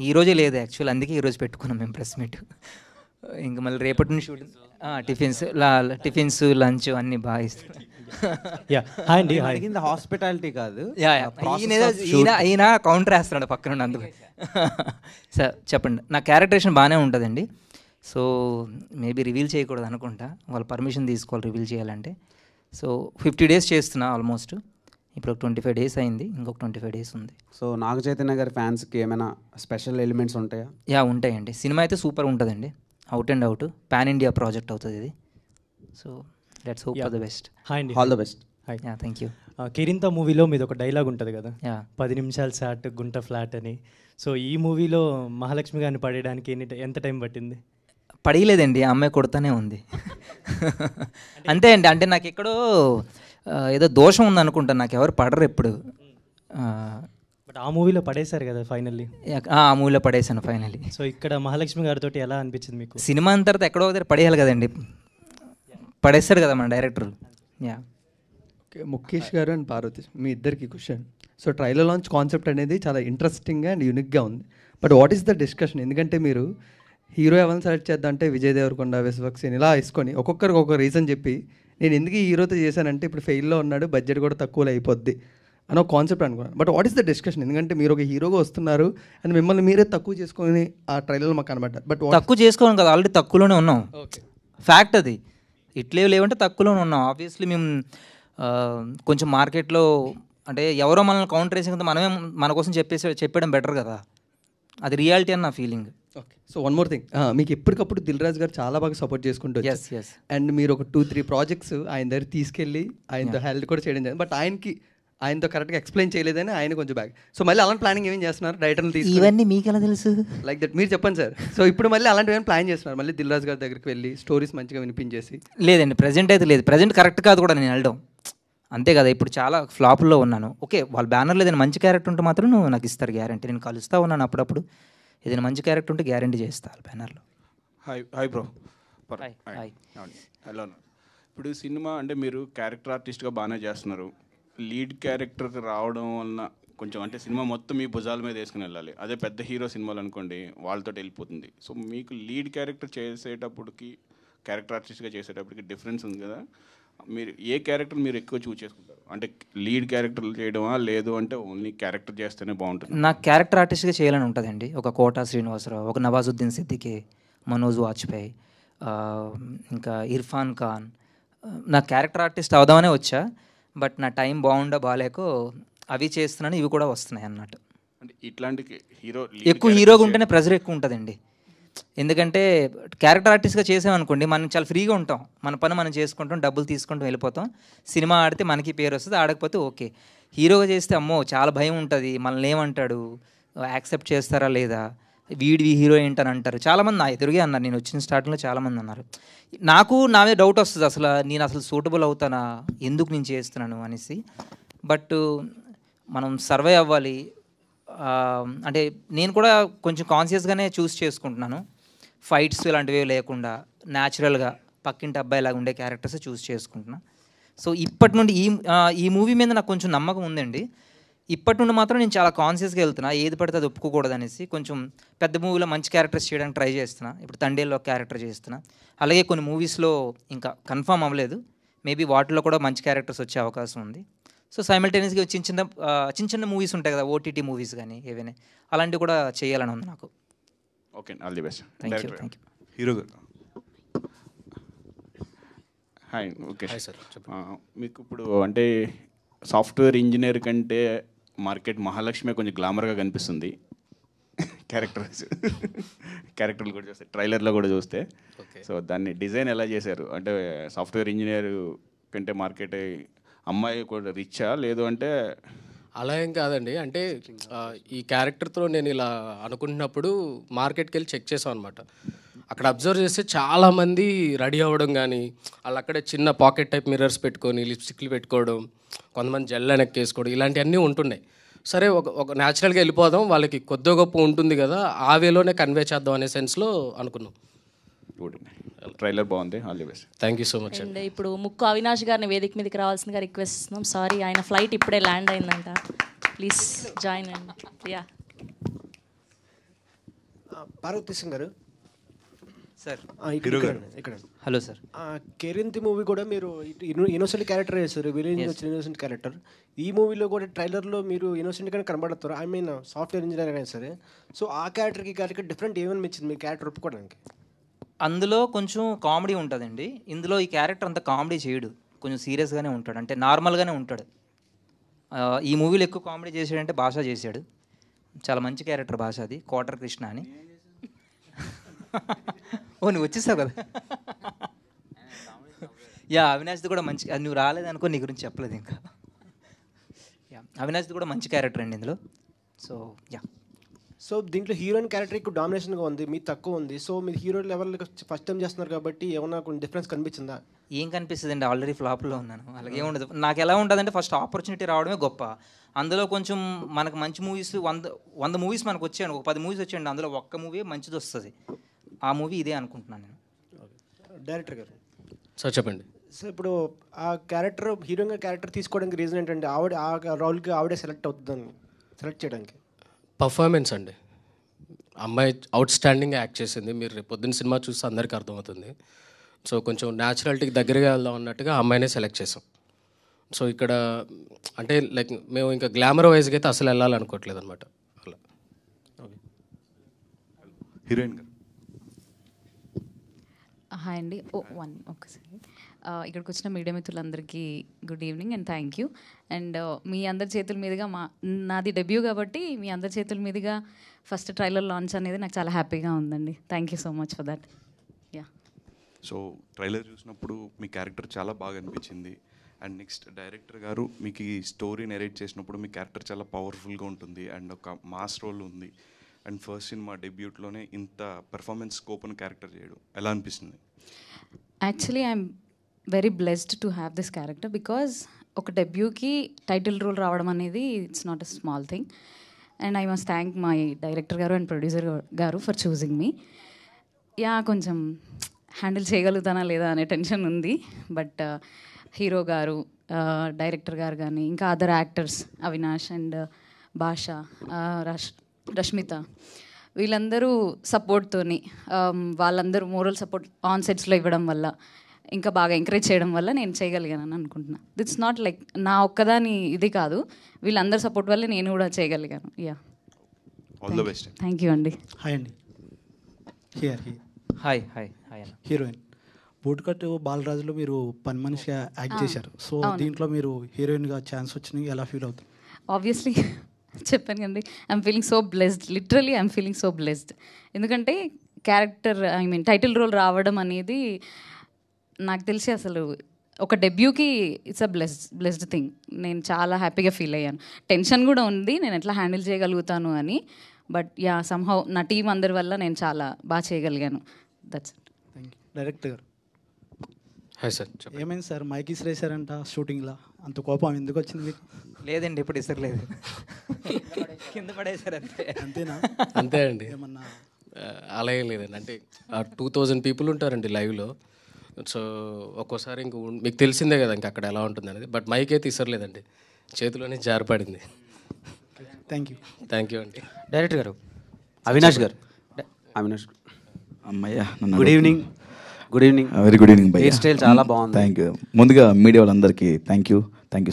ఈరోజే లేదు యాక్చువల్, అందుకే ఈరోజు పెట్టుకున్నాం మేము ప్రెస్ మీట్. ఇంకా మళ్ళీ రేపటి నుంచి షూటింగ్, టిఫిన్స్ లంచ్ అన్నీ బాగా ఇస్తారు. హాస్పిటాలిటీ కాదు, ఈయన కౌంటర్ వేస్తున్నాడు పక్కన నుండి, అందుకు. సార్ చెప్పండి. నా క్యారెక్టరేషన్ బాగానే ఉంటుందండి. సో మేబీ రివీల్ చేయకూడదు అనుకుంటా, వాళ్ళు పర్మిషన్ తీసుకోవాలి రివీల్ చేయాలంటే. సో 50 days చేస్తున్నా ఆల్మోస్ట్. ఇప్పుడు 25 days అయింది, ఇంకొక 25 days ఉంది. సో నాగ చైతన్య గారి ఫ్యాన్స్కి ఏమైనా స్పెషల్ ఎలిమెంట్స్ ఉంటాయా? ఉంటాయండి. సినిమా అయితే సూపర్ ఉంటుందండి, out and out pan India project అవుతుంది ఇది. So let's hope for the best. All the best. Thank you. Kerintha మూవీలో మీద ఒక డైలాగ్ ఉంటుంది కదా, 10 నిమిషాలు షాట్ గుంట ఫ్లాట్ అని. సో ఈ మూవీలో మహాలక్ష్మి గారిని పడేయడానికి ఎంత టైం పట్టింది? పడేయలేదండి, ఆ అమ్మాయి కొడతానే ఉంది. అంతే అండి, అంటే నాకు ఎక్కడో ఏదో దోషం ఉంది అనుకుంటాను, నాకు ఎవరు పడరు ఎప్పుడు. బట్ ఆ మూవీలో పడేశారు కదా ఫైనల్లీ? ఆ మూవీలో పడేశాను ఫైనల్లీ. సో ఇక్కడ మహాలక్ష్మి గారితో ఎలా అనిపించింది మీకు? సినిమా అంత తర్వాత ఎక్కడో దగ్గర పడేయాలి కదండి, పడేస్తారు కదా మన డైరెక్టర్. ముఖేష్ గారు అండ్ పార్వతి, మీ ఇద్దరికి question. So trailer launch concept అనేది చాలా ఇంట్రెస్టింగ్ అండ్ యూనిక్గా ఉంది. But what is the discussion? ఎందుకంటే మీరు హీరో ఎవరిని సెలెక్ట్ చేద్దాం అంటే విజయ్ దేవరకొండ, విశ్వక్సేన్ ఇలా వేసుకొని ఒక్కొక్కరికి ఒక్కొక్క రీజన్ చెప్పి నేను ఎందుకు ఈ హీరోతో చేశానంటే ఇప్పుడు ఫెయిల్లో ఉన్నాడు, బడ్జెట్ కూడా తక్కువలో అయిపోద్ది అని ఒక కాన్సెప్ట్ అనుకున్నాను. But what is the discussion? ఎందుకంటే మీరు ఒక హీరోగా వస్తున్నారు అండ్ మిమ్మల్ని మీరే తక్కువ చేసుకొని ఆ ట్రైలర్లో మాకు కనబడ్డారు. బట్ తక్కువ చేసుకోవాలి కదా, ఆల్రెడీ తక్కువలోనే ఉన్నాం. ఫ్యాక్ట్ అది. ఇట్లే లేవంటే తక్కువలోనే ఉన్నాం. ఆబ్వియస్లీ మేము కొంచెం మార్కెట్లో అంటే ఎవరో మనల్ని కౌంటర్ వేసిన మనమే మన కోసం చెప్పడం బెటర్ కదా, అది రియాలిటీ అని నా feeling. Okay. So one more thing, మీకు ఎప్పటికప్పుడు దిల్ రాజు గారు చాలా బాగా సపోర్ట్ చేసుకుంటూ వచ్చారు. అండ్ మీరు ఒక 2-3 ప్రాజెక్ట్స్ ఆయన దగ్గర తీసుకెళ్ళి ఆయనతో హెల్ప్ కూడా చేయడం జరిగింది. బట్ ఆయనతో కరెక్ట్గా ఎక్స్ప్లెయిన్ చేయలేదని ఆయన కొంచెం బ్యాక్. సో మళ్ళీ అలాంటి ప్లానింగ్ ఏమేం చేస్తున్నారు? డైరెక్టర్లు తీసుకు ఇవన్నీ మీకు ఎలా తెలుసు? లైక్ దట్ మీరు చెప్పండి సార్. సో ఇప్పుడు మళ్ళీ అలాంటివి ఏమైనా ప్లాన్ చేస్తున్నారు? మళ్ళీ దిల్ రాజు గారి దగ్గరికి వెళ్ళి స్టోరీస్ మంచిగా వినిపించేసి? లేదండి, ప్రజెంట్ అయితే లేదు. ప్రజెంట్ కరెక్ట్ కాదు కూడా నేను వెళ్ళడం, అంతే కదా. ఇప్పుడు చాలా ఫ్లాప్లో ఉన్నాను. ఓకే వాళ్ళ బ్యానర్ లేదని మంచి క్యారెక్టర్ ఉంటే మాత్రం నువ్వు నాకు ఇస్తారు గ్యారంటీ. నేను కలుస్తూ ఉన్నాను అప్పుడప్పుడు, ఏదైనా మంచి క్యారెక్టర్ ఉంటే గ్యారంటీ చేస్తా బ్యానర్లో. Hi bro. హలో. ఇప్పుడు సినిమా అంటే మీరు క్యారెక్టర్ ఆర్టిస్ట్గా బాగానే చేస్తున్నారు. లీడ్ క్యారెక్టర్కి రావడం వలన కొంచెం అంటే సినిమా మొత్తం మీ భుజాల మీద వేసుకుని వెళ్ళాలి. అదే పెద్ద హీరో సినిమాలు అనుకోండి వాళ్ళతో వెళ్ళిపోతుంది. సో మీకు లీడ్ క్యారెక్టర్ చేసేటప్పటికి క్యారెక్టర్ ఆర్టిస్ట్గా చేసేటప్పటికి డిఫరెన్స్ ఉంది కదా. మీరు ఏ క్యారెక్టర్ మీరు ఎక్కువ చూస్ చేసుకుంటారు? అంటే లీడ్ క్యారెక్టర్లు చేయడమా, లేదు అంటే ఓన్లీ క్యారెక్టర్ చేస్తేనే బాగుంటుంది? నాకు క్యారెక్టర్ ఆర్టిస్ట్గా చేయాలని ఉంటుందండి. ఒక కోటా శ్రీనివాసరావు, ఒక నవాజుద్దీన్ సిద్దికి, మనోజ్ వాజ్పేయి, ఇంకా ఇర్ఫాన్ ఖాన్. నాకు క్యారెక్టర్ ఆర్టిస్ట్ అవుదామనే వచ్చా. బట్ నా టైం బాగాలేకో అవి చేస్తున్నాను, ఇవి కూడా వస్తున్నాయి అన్నట్టు. అంటే ఇట్లాంటి హీరో ఎక్కువ హీరోగా ఉంటేనే ప్రెజర్ ఎక్కువ ఉంటుందండి. ఎందుకంటే క్యారెక్టర్ ఆర్టిస్ట్గా చేసామనుకోండి మనం చాలా ఫ్రీగా ఉంటాం, మన పని మనం చేసుకుంటాం, డబ్బులు తీసుకుంటాం, వెళ్ళిపోతాం. సినిమా ఆడితే మనకి పేరు వస్తుంది, ఆడకపోతే ఓకే. హీరోగా చేస్తే అమ్మో చాలా భయం ఉంటుంది, మనల్ని ఏమంటాడు, యాక్సెప్ట్ చేస్తారా లేదా, వీడివి హీరో ఏంటని అంటారు. చాలామంది నా ఎదురుగే అన్నారు, నేను వచ్చిన స్టార్టింగ్లో చాలామంది అన్నారు. నాకు నా మీద డౌట్ వస్తుంది, నేను అసలు సూటబుల్ అవుతానా, ఎందుకు నేను చేస్తున్నాను అనేసి. బట్ మనం సర్వే అవ్వాలి. అంటే నేను కూడా కొంచెం కాన్షియస్గానే చూస్ చేసుకుంటున్నాను. ఫైట్స్ ఇలాంటివి లేకుండా న్యాచురల్గా పక్కింటి అబ్బాయిలాగా ఉండే క్యారెక్టర్స్ చూస్ చేసుకుంటున్నాను. సో ఇప్పటి నుండి ఈ మూవీ మీద నాకు కొంచెం నమ్మకం ఉందండి. ఇప్పటి నుండి మాత్రం నేను చాలా కాన్షియస్గా వెళ్తున్నా, ఏది పడితే అది ఒప్పుకోకూడదు అనేసి. కొంచెం పెద్ద మూవీలో మంచి క్యారెక్టర్స్ చేయడానికి ట్రై చేస్తున్నా. ఇప్పుడు తండేల్లో ఒక క్యారెక్టర్ చేస్తున్నా, అలాగే కొన్ని మూవీస్లో ఇంకా కన్ఫర్మ్ అవ్వలేదు, మేబీ వాటిలో కూడా మంచి క్యారెక్టర్స్ వచ్చే అవకాశం ఉంది. సో సైమల్టేనియస్గా చిన్న చిన్న మూవీస్ ఉంటాయి కదా, ఓటీటీ మూవీస్ కానీ ఏవైనా, అలాంటివి కూడా చేయాలని ఉంది నాకు. Okay, all the best. Thank you. Hero గారు హాయ్. Okay sir. మీకు ఇప్పుడు అంటే సాఫ్ట్వేర్ ఇంజనీర్ కంటే మార్కెట్ మహాలక్ష్మి కొంచెం గ్లామర్గా కనిపిస్తుంది. క్యారెక్టర్లు కూడా చూస్తే, ట్రైలర్లో కూడా చూస్తే. సో దాన్ని డిజైన్ ఎలా చేశారు? అంటే సాఫ్ట్వేర్ ఇంజనీర్ కంటే మార్కెట్ అమ్మాయి కూడా రిచ్చా, లేదు అంటే అలా ఏం కాదండి. అంటే ఈ క్యారెక్టర్తో నేను ఇలా అనుకుంటున్నప్పుడు మార్కెట్కి వెళ్ళి చెక్ చేసాం అనమాట. అక్కడ అబ్జర్వ్ చేస్తే చాలామంది రెడీ అవ్వడం కానీ, వాళ్ళు అక్కడే చిన్న పాకెట్ టైప్ మిర్రర్స్ పెట్టుకొని లిప్స్టిక్లు పెట్టుకోవడం, కొంతమంది జెల్ వెనక్కేసుకోవడం, ఇలాంటివన్నీ ఉంటున్నాయి. సరే ఒక న్యాచురల్గా వెళ్ళిపోదాం, వాళ్ళకి కొద్ది గొప్ప ఉంటుంది కదా, ఆ వేలోనే కన్వే చేద్దాం అనే సెన్స్లో అనుకున్నాం. ట్రైలర్ బాగుంది, all the best. Thank you so much. And ఇప్పుడు ముక్కు అవినాష్ గారిని వేదిక మీదకి రావాల్సిందిగా రిక్వెస్ట్ ఇస్తున్నాం. సారీ, ఆయన ఫ్లైట్ ఇప్పుడే ల్యాండ్ అయిందంట. ప్లీజ్ జాయిన్ అండి. యా పార్వతీ సింగ్ గారు సార్. ఇక్కడ హలో సార్. కేరింతి మూవీ కూడా మీరు ఇన్నోసెంట్ క్యారెక్టర్ చేస్తారు, విలేజ్ వచ్చిన ఇన్నోసెంట్ క్యారెక్టర్. ఈ మూవీలో కూడా ట్రైలర్లో మీరు ఇన్నోసెంట్గానే కనబడతారు, ఐ మీన్ సాఫ్ట్వేర్ ఇంజనీర్ అయినా సరే. సో ఆ క్యారెక్టర్కి డిఫరెంట్ ఏమనిపించింది మీ క్యారెక్టర్ ఒప్పుకోవడానికి? అందులో కొంచెం కామెడీ ఉంటుందండి. ఇందులో ఈ క్యారెక్టర్ అంత కామెడీ చేయడు, కొంచెం సీరియస్గానే ఉంటాడు, అంటే నార్మల్గానే ఉంటాడు. ఈ మూవీలో ఎక్కువ కామెడీ చేసాడంటే భాష చేశాడు. చాలా మంచి క్యారెక్టర్ భాష, అది కోటర్ కృష్ణ అని. ఓ నువ్వు వచ్చేసావు కదా. యా అవినాష్ది కూడా మంచి, అది నువ్వు రాలేదనుకో నీ గురించి చెప్పలేదు ఇంకా. యా అవినాష్ది కూడా మంచి క్యారెక్టర్ అండి ఇందులో. So yeah. సో దీంట్లో హీరోయిన్ క్యారెక్టర్ ఎక్కువ డామినేషన్గా ఉంది, మీ తక్కువ ఉంది. సో మీరు హీరో లెవెల్ ఫస్ట్ టైం చేస్తున్నారు కాబట్టి ఏమన్నా కొంచెం డిఫరెన్స్ కనిపించిందా? ఏం కనిపిస్తుంది అండి, ఆల్రెడీ ఫ్లాప్లో ఉన్నాను. అలాగే ఉండదు. నాకు ఎలా ఉంటుందంటే ఫస్ట్ ఆపర్చునిటీ రావడమే గొప్ప. అందులో కొంచెం మనకు మంచి మూవీస్ 100 మూవీస్ మనకు వచ్చాయండి, ఒక 10 మూవీస్ వచ్చాయండి, అందులో ఒక్క మూవీ మంచిది వస్తుంది. ఆ మూవీ ఇదే అనుకుంటున్నాను నేను. డైరెక్టర్ గారు సార్ చెప్పండి. సో ఇప్పుడు ఆ క్యారెక్టర్ హీరోయిన్ క్యారెక్టర్ తీసుకోవడానికి రీజన్ ఏంటంటే ఆవిడ ఆ రోల్కి ఆవిడే సెలెక్ట్ అవుతుందని సెలెక్ట్ చేయడానికి? పర్ఫార్మెన్స్ అండి. అమ్మాయి అవుట్ స్టాండింగ్ యాక్ట్ చేసింది. మీరు రేపు పొద్దున్న సినిమా చూస్తే అందరికీ అర్థమవుతుంది. సో కొంచెం న్యాచురాలిటీకి దగ్గరగా వెళ్దాం అన్నట్టుగా అమ్మాయినే సెలెక్ట్ చేసాం. సో ఇక్కడ అంటే లైక్ మేము ఇంకా గ్లామర్ వైజ్గా అయితే అసలు వెళ్ళాలనుకోవట్లేదు అనమాట. అలా హీరోయిన్ గారు. హాయ్ అండి. ఒక్కసారి ఇక్కడికి వచ్చిన మీడియా మిత్రులందరికీ good evening and thank you. And మీ అందరి చేతుల మీదుగా నాది డెబ్యూ కాబట్టి మీ అందరి చేతుల మీదుగా ఫస్ట్ ట్రైలర్ లాంచ్ అనేది నాకు చాలా హ్యాపీగా ఉందండి. Thank you so much for that. Yeah. So trailer చూసినప్పుడు మీ క్యారెక్టర్ చాలా బాగా అనిపించింది. అండ్ నెక్స్ట్ డైరెక్టర్ గారు మీకు ఈ స్టోరీ నెరేట్ చేసినప్పుడు మీ క్యారెక్టర్ చాలా పవర్ఫుల్గా ఉంటుంది అండ్ ఒక మాస్ రోల్ ఉంది. అండ్ ఫస్ట్ సినిమా డెబ్యూట్లోనే ఇంత పెర్ఫార్మెన్స్ స్కోప్ అని క్యారెక్టర్ చేయడం ఎలా అనిపిస్తుంది? Actually I'm very blessed to have this character because ఒక డెబ్యూకి టైటిల్ రోల్ రావడం అనేది it's not a small thing. And I must thank my director గారు అండ్ ప్రొడ్యూసర్ గారు ఫర్ చూసింగ్ మీ. యా కొంచెం హ్యాండిల్ చేయగలుగుతానా లేదా అనే టెన్షన్ ఉంది. బట్ హీరో గారు, డైరెక్టర్ గారు కానీ ఇంకా అదర్ యాక్టర్స్ అవినాష్ అండ్ భాష, రష్మిత వీళ్ళందరూ సపోర్ట్తోని వాళ్ళందరూ మోరల్ సపోర్ట్ ఆన్ సెట్స్లో ఇవ్వడం వల్ల ఇంకా బాగా ఎంకరేజ్ చేయడం వల్ల నేను చేయగలిగానని అనుకుంటున్నాను. ఇట్స్ నాట్ లైక్ నా ఒక్కదాని ఇది కాదు, వీళ్ళందరి సపోర్ట్ వల్ల నేను కూడా చేయగలిగాను. Yeah all the best. Thank you అండి. హాయ్ అండి. హాయ్ హాయ్ హాయ్ అన్న. హీరోయిన్ బూట్కట్ బాలరాజులో మీరు పని మనిషిగా యాక్ట్ చేశారు. సో దీంట్లో మీరు హీరోయిన్గా ఛాన్స్ వచ్చినాయి, ఎలా ఫీల్ అవుతుంది? ఆబ్వియస్లీ చెప్పాను కదండి, I'm feeling so blessed. Literally I'm feeling so blessed. ఎందుకంటే క్యారెక్టర్ టైటిల్ రోల్ రావడం అనేది నాకు తెలిసి అసలు ఒక డెబ్యూకి ఇట్స్ అ బ్లెస్డ్ థింగ్. నేను చాలా హ్యాపీగా ఫీల్ అయ్యాను. టెన్షన్ కూడా ఉంది నేను ఎట్లా హ్యాండిల్ చేయగలుగుతాను అని. బట్ యా సమ్హౌ నా టీం అందరి వల్ల నేను చాలా బాగా చేయగలిగాను. That's it. Thank you. Director గారు హాయ్ సార్. ఏమైంది సార్ మైక్ ఇసిరేసారంట షూటింగ్లో, అంత కోపం ఎందుకు వచ్చింది మీకు? లేదండి, ఇప్పుడు ఇసరలేదు, కింద పడేసారు అంతే. అంతేనా? అంతే అండి, అలా ఏం లేదండి. అంటే 2000 పీపుల్ ఉంటారండి లైవ్లో. సో ఒక్కోసారి ఇంక మీకు తెలిసిందే కదా ఇంక అక్కడ ఎలా ఉంటుంది అనేది. బట్ మైక్ అయితే ఇసరలేదండి, చేతిలోనే జారిపడింది. థ్యాంక్ యూ అండి. డైరెక్టర్ గారు అవినాష్ గారు. అమ్మయ్య, good evening. Good evening. Very good evening భయ్యా. హెయిర్ స్టైల్ చాలా బాగుంది. Thank you. ముందుగా మీడియా వాళ్ళందరికీ థ్యాంక్ యూ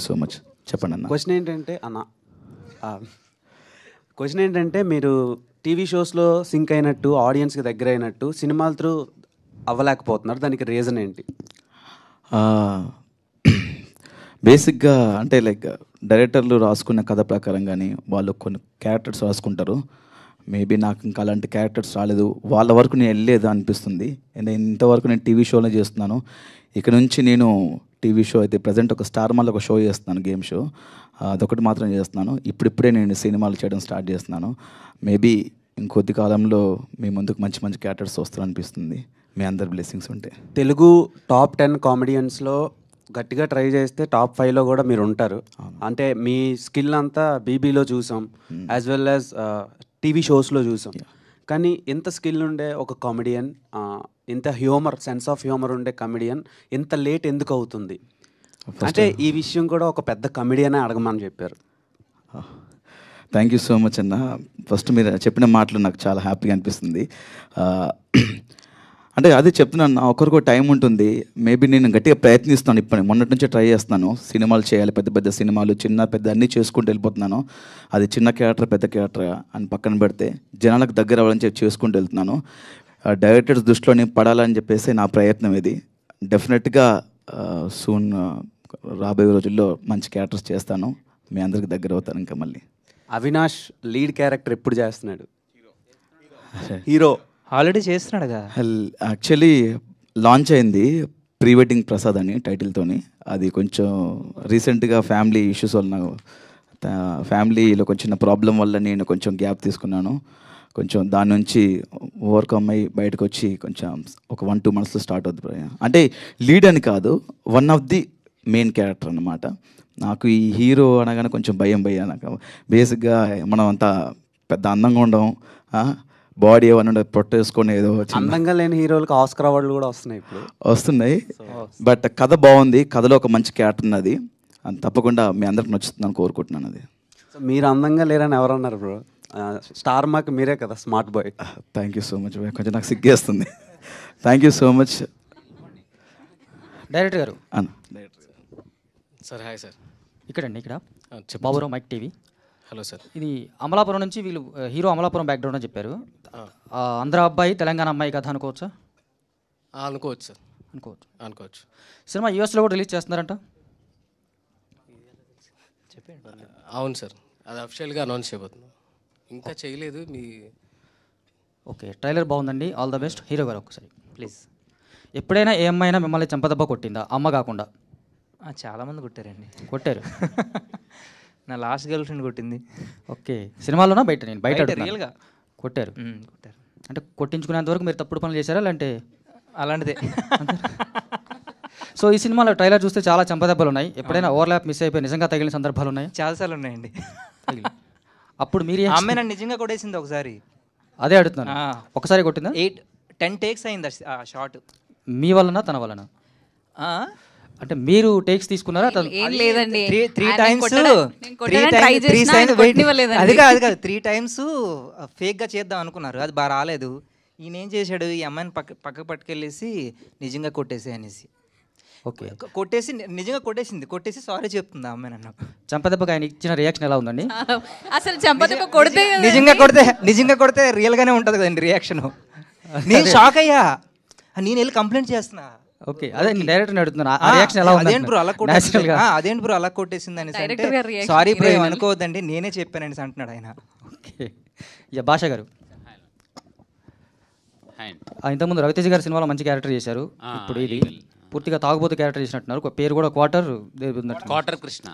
సో మచ్. చెప్పండి అన్న. క్వశ్చన్ ఏంటంటే మీరు టీవీ షోస్లో సింక్ అయినట్టు, ఆడియన్స్కి దగ్గర అయినట్టు సినిమాల త్రూ అవ్వలేకపోతున్నారు, దానికి రీజన్ ఏంటి? బేసిక్గా అంటే లైక్ డైరెక్టర్లు రాసుకున్న కథ ప్రకారం కానీ వాళ్ళు కొన్ని క్యారెక్టర్స్ రాసుకుంటారు. మేబీ నాకు ఇంకా అలాంటి క్యారెక్టర్స్ రాలేదు, వాళ్ళ వరకు నేను వెళ్ళలేదు అనిపిస్తుంది. ఇంతవరకు నేను టీవీ షోనే చేస్తున్నాను. ఇక్కడ నుంచి నేను టీవీ షో అయితే ప్రజెంట్ ఒక స్టార్ మాల్ ఒక షో చేస్తున్నాను, గేమ్ షో, అదొకటి మాత్రం చేస్తున్నాను. ఇప్పుడిప్పుడే నేను సినిమాలు చేయడం స్టార్ట్ చేస్తున్నాను. మేబీ ఇంకొద్ది కాలంలో మీ ముందుకు మంచి మంచి క్యారెక్టర్స్ వస్తారనిపిస్తుంది, మీ అందరి బ్లెస్సింగ్స్ ఉంటే. తెలుగు టాప్ 10 కామెడియన్స్లో గట్టిగా ట్రై చేస్తే టాప్ 5లో కూడా మీరు ఉంటారు. అంటే మీ స్కిల్ అంతా బీబీలో చూసాం, యాజ్ వెల్ యాజ్ టీవీ షోస్లో చూసాం. కానీ ఎంత స్కిల్ ఉండే ఒక కామెడియన్, ఇంత సెన్స్ ఆఫ్ హ్యూమర్ ఉండే కామెడియన్ ఎంత లేట్ ఎందుకు అవుతుంది? అంటే ఈ విషయం కూడా ఒక పెద్ద కామెడియనే అడగమని చెప్పారు. థ్యాంక్ యూ సో మచ్ అన్న. ఫస్ట్ మీరు చెప్పిన మాటలు నాకు చాలా హ్యాపీగా అనిపిస్తుంది. అంటే అదే చెప్తున్నాను, ఒకరికి టైం ఉంటుంది. మేబీ నేను గట్టిగా ప్రయత్నిస్తాను, ఇప్పుడు మొన్నటి నుంచి ట్రై చేస్తున్నాను. సినిమాలు చేయాలి, పెద్ద పెద్ద సినిమాలు, చిన్న పెద్ద అన్నీ చేసుకుంటూ వెళ్ళిపోతున్నాను. అది చిన్న క్యారెక్టర్ పెద్ద క్యారెక్టర్ అని పక్కన పెడితే జనాలకు దగ్గర అవ్వాలని చెప్పి చేసుకుంటూ వెళ్తున్నాను. డైరెక్టర్స్ దృష్టిలోనే పడాలని చెప్పేసి నా ప్రయత్నం ఇది. డెఫినెట్గా సూన్ రాబోయే రోజుల్లో మంచి క్యారెక్టర్స్ చేస్తాను, మీ అందరికి దగ్గర అవుతాను. ఇంకా మళ్ళీ అవినాష్ లీడ్ క్యారెక్టర్ ఎప్పుడు చేస్తున్నాడు? హీరో ఆల్రెడీ చేస్తున్నాడుగా. యాక్చువల్లీ లాంచ్ అయింది ప్రీ వెడ్డింగ్ ప్రసాద్ అని టైటిల్తోని. అది కొంచెం రీసెంట్గా ఫ్యామిలీ ఇష్యూస్ వల్ల, ఫ్యామిలీలో కొంచెం ప్రాబ్లం వల్ల నేను కొంచెం గ్యాప్ తీసుకున్నాను. కొంచెం దాని నుంచి ఓవర్కమ్ అయ్యి బయటకు వచ్చి కొంచెం ఒక 1-2 monthsలో స్టార్ట్ అవుతుంది. అంటే లీడ్ అని కాదు, one of the main character అన్నమాట. నాకు ఈ హీరో అనగానే కొంచెం భయం నాకు. బేసిక్గా మనం అంతా పెద్ద అందంగా ఉండం, బాడీ ఏమన్నా ప్రొట్టేసుకొని ఏదో అందంగా లేని హీరోలకు ఆస్కర్ అవార్డులు కూడా వస్తున్నాయి. బట్ కథ బాగుంది, కథలో ఒక మంచి క్యారెక్టర్ ఉన్నది, తప్పకుండా మీ అందరికి నచ్చుతుందని కోరుకుంటున్నాను. అది మీరు అందంగా లేరని ఎవరన్నారు బ్రో? స్టార్ మాకు మీరే కదా smart boy. Thank you so much. కొంచెం నాకు సిగ్గేస్తుంది. Thank you so much. Director garu sir. Hi sir. ఇక్కడ Baburao mike TV. Hello sir. ఇది అమలాపురం నుంచి వీళ్ళు హీరో అమలాపురం బ్యాక్గ్రౌండ్ అని చెప్పారు. ఆంధ్ర అబ్బాయి తెలంగాణ అమ్మాయి కథ అనుకోవచ్చా? అనుకోవచ్చు సార్, అనుకోవచ్చు. సినిమా యూఎస్లో కూడా రిలీజ్ చేస్తున్నారంట. అవును సార్, అది అఫిషియల్గా అనౌన్స్ చేయబోతున్నాం, ఇంకా చేయలేదు. ఓకే, ట్రైలర్ బాగుందండి, ఆల్ ద బెస్ట్. హీరో గారు ఒక్కసారి ప్లీజ్. ఎప్పుడైనా ఏ అమ్మాయినా మిమ్మల్ని చెంపదెబ్బ కొట్టిందా, అమ్మ కాకుండా? చాలామంది కొట్టారు. నా లాస్ట్ గర్ల్ ఫ్రెండ్ కొట్టింది. ఓకే, సినిమాలోనా బయట? నేను బయట రియల్గా కొట్టారు. అంటే కొట్టించుకునేంత వరకు మీరు తప్పుడు పనులు చేశారా లేదంటే? అలాంటిదే. సో ఈ సినిమాలో ట్రైలర్ చూస్తే చాలా చెంపదెబ్బలు ఉన్నాయి. ఎప్పుడైనా ఓవర్లాప్ మిస్ అయిపోయి నిజంగా తగిలిన సందర్భాలు ఉన్నాయి? చాలాసార్లు ఉన్నాయండి. అప్పుడు మీరు అమ్మాయి నన్ను నిజంగా కొట్టేసింది ఒకసారి. అదే అడుగుతున్నాను, ఒకసారి కొట్టిందా? 8-10 takes అయింది ఆ షార్ట్. మీ వలన తన వలన? అంటే మీరు టేక్స్ తీసుకున్నారా? ఏం లేదండి, 3 times అది కాదు 3 times ఫేక్గా చేద్దాం అనుకున్నారు, అది బాగా రాలేదు. ఈయన ఏం చేశాడు, ఈ అమ్మాయిని పక్కకు పట్టుకెళ్ళేసి నిజంగా కొట్టేసి అనేసి. ఓకే, కొట్టేసి నిజంగా కొట్టేసి సారీ చెప్తుంది ఆ అమ్మాయి. నన్ను చంపదెబ్బకి ఆయన ఇచ్చిన రియాక్షన్ ఎలా ఉందండి? అసలు చంపదెబ్బ కొడితే నిజంగా కొడితే రియల్గానే ఉంటుంది కదండి రియాక్షన్. నేను షాక్ అయ్యా, నేను వెళ్ళి కంప్లైంట్ చేస్తున్నా. ఓకే, అదే డైరెక్టర్ అడుగుతున్నా, ఆ రియాక్షన్ ఎలా ఉంది? అదేంటి బ్రో అలా కొట్టేసింది అనేసి అంటే, సారీ బ్రో అనుకోవద్దండి నేనే చెప్పానండి అంటున్నాడు ఆయన. ఓకే, భాష గారు ఇంతకుముందు రవితేజ గారి సినిమాలో మంచి క్యారెక్టర్ చేశారు. ఇప్పుడు ఇది పూర్తిగా తాగుబోతు క్యారెక్టర్ చేసినట్టున్నారు. పేరు కూడా క్వార్టర్ కృష్ణ.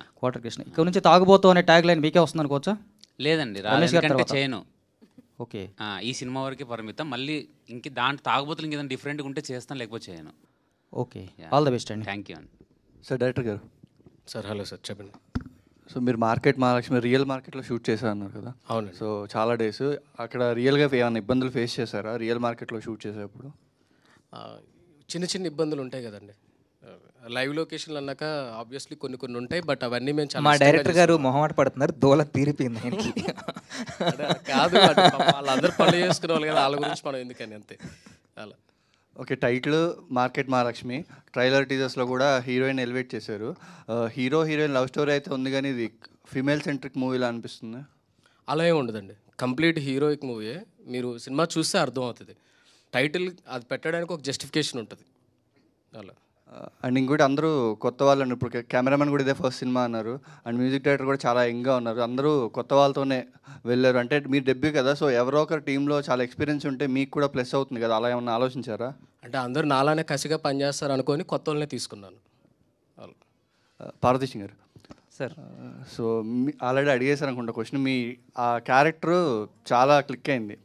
ఇక్కడ నుంచి తాగుబోతు అనే ట్యాగ్ లైన్ మీకే వస్తుంది అనుకోవచ్చా? లేదండి, చేయను. ఓకే. ఈ సినిమా వరకే పరిమితం. మళ్ళీ ఇంక దాంట్లో తాగబోతులు ఇంకేదైనా డిఫరెంట్గా ఉంటే చేస్తాను, లేకపోతే చేయను. ఓకే, ఆల్ ద బెస్ట్ అండి. థ్యాంక్ యూ అండి. Sir director garu. Sir hello sir, చెప్పండి. సో మీరు మార్కెట్ మహాలక్ష్మి రియల్ మార్కెట్లో షూట్ చేశారన్నారు కదా? అవునండి. సో చాలా డేస్ అక్కడ రియల్గా ఏమైనా ఇబ్బందులు ఫేస్ చేశారా రియల్ మార్కెట్లో షూట్ చేసేటప్పుడు? చిన్న చిన్న ఇబ్బందులు ఉంటాయి కదండి. లైవ్ లొకేషన్లు అన్నాక ఆబ్వియస్లీ కొన్ని కొన్ని ఉంటాయి, బట్ అవన్నీ మేము చాలా మా డైరెక్టర్ గారు మొహమాట పడుతున్నారు, దోల తీరిపోయింది ఆయనకి. కాదు, వాళ్ళందరూ పనులు చేసుకునే వాళ్ళు కదా, వాళ్ళ గురించి మనం ఎందుకని, అంతే అలా. Okay, title Market Mahalakshmi, trailer టీజర్స్లో కూడా హీరోయిన్ ఎలివేట్ చేశారు. హీరో హీరోయిన్ లవ్ స్టోరీ అయితే ఉంది, కానీ ఇది ఫీమేల్ సెంట్రిక్ మూవీలా అనిపిస్తుంది. అలా ఏమి ఉండదండి, కంప్లీట్ హీరోయిక్ మూవీయే. మీరు సినిమా చూస్తే అర్థం అవుతుంది. టైటిల్ అది పెట్టడానికి ఒక జస్టిఫికేషన్ ఉంటుంది అలా. అండ్ ఇంకోటి అందరూ కొత్త వాళ్ళని, ఇప్పుడు కెమెరామెన్ కూడా ఇదే ఫస్ట్ సినిమా అన్నారు, అండ్ మ్యూజిక్ డైరెక్టర్ కూడా చాలా యంగ్గా ఉన్నారు. అందరూ కొత్త వాళ్ళతోనే వెళ్ళారు. అంటే మీరు డెబ్యూ కదా, సో ఎవరో ఒకరు టీంలో చాలా ఎక్స్పీరియన్స్ ఉంటే మీకు కూడా ప్లస్ అవుతుంది కదా, అలా ఏమన్నా ఆలోచించారా? అంటే అందరూ నాలానే కసిగా పనిచేస్తారు అనుకొని కొత్త వాళ్ళనే తీసుకున్నాను. పార్వతీశ్ గారు సార్, సో ఆల్రెడీ అడిగేశారు అనుకుంటా క్వశ్చన్. మీ ఆ క్యారెక్టర్ చాలా క్లిక్ అయింది,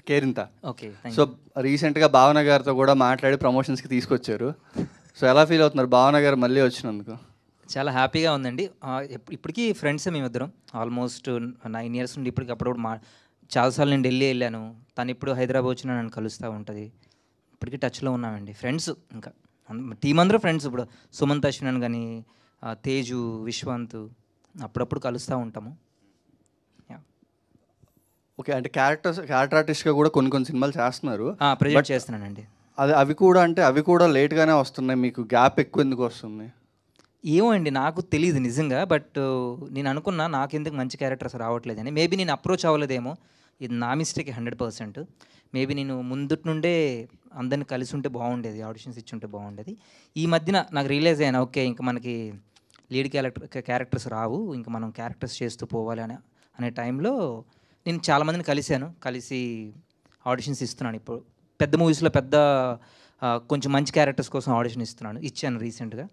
కేరింత. ఓకే, సో రీసెంట్గా భావన గారితో కూడా మాట్లాడి ప్రమోషన్స్కి తీసుకొచ్చారు. సో ఎలా ఫీల్ అవుతున్నారు భావన గారు మళ్ళీ వచ్చినందుకు? చాలా హ్యాపీగా ఉందండి. ఇప్పటికీ ఫ్రెండ్స్ మేమిద్దరం ఆల్మోస్ట్ 9 years నుండి ఇప్పటికి. అప్పుడప్పుడు చాలాసార్లు నేను ఢిల్లీ వెళ్ళాను, తను ఇప్పుడు హైదరాబాద్ వచ్చినా నన్ను కలుస్తూ ఉంటుంది. ఇప్పటికీ టచ్లో ఉన్నామండి, ఫ్రెండ్స్. ఇంకా టీం అందరూ ఫ్రెండ్స్. ఇప్పుడు సుమంత్ అశ్వినన్ కానీ, తేజు, విశ్వంత్, అప్పుడప్పుడు కలుస్తూ ఉంటాము. ఓకే, అంటే క్యారెక్టర్ ఆర్టిస్ట్గా కూడా కొన్ని సినిమాలు చేస్తున్నారు. ప్రజెంట్ చేస్తున్నానండి. అవి కూడా లేట్గానే వస్తున్నాయి, మీకు గ్యాప్ ఎక్కువ ఎందుకు వస్తుంది? ఏమో అండి, నాకు తెలియదు నిజంగా. బట్ నేను అనుకున్నా నాకెందుకు మంచి క్యారెక్టర్స్ రావట్లేదని. మేబీ నేను అప్రోచ్ అవ్వలేదేమో, ఇది నా మిస్టేక్ 100%. మేబీ నేను ముందుటి నుండే అందరిని కలిసి ఉంటే బాగుండేది, ఆడిషన్స్ ఇచ్చి ఉంటే బాగుండేది. ఈ మధ్యన నాకు రియలైజ్ అయ్యాను, ఓకే ఇంకా మనకి లీడ్ క్యారెక్టర్స్ రావు, ఇంకా మనం క్యారెక్టర్స్ చేస్తూ పోవాలి అనే టైంలో నేను చాలామందిని కలిసి ఆడిషన్స్ ఇస్తున్నాను. ఇప్పుడు పెద్ద మూవీస్లో కొంచెం మంచి క్యారెక్టర్స్ కోసం ఆడిషన్ ఇచ్చాను రీసెంట్గా.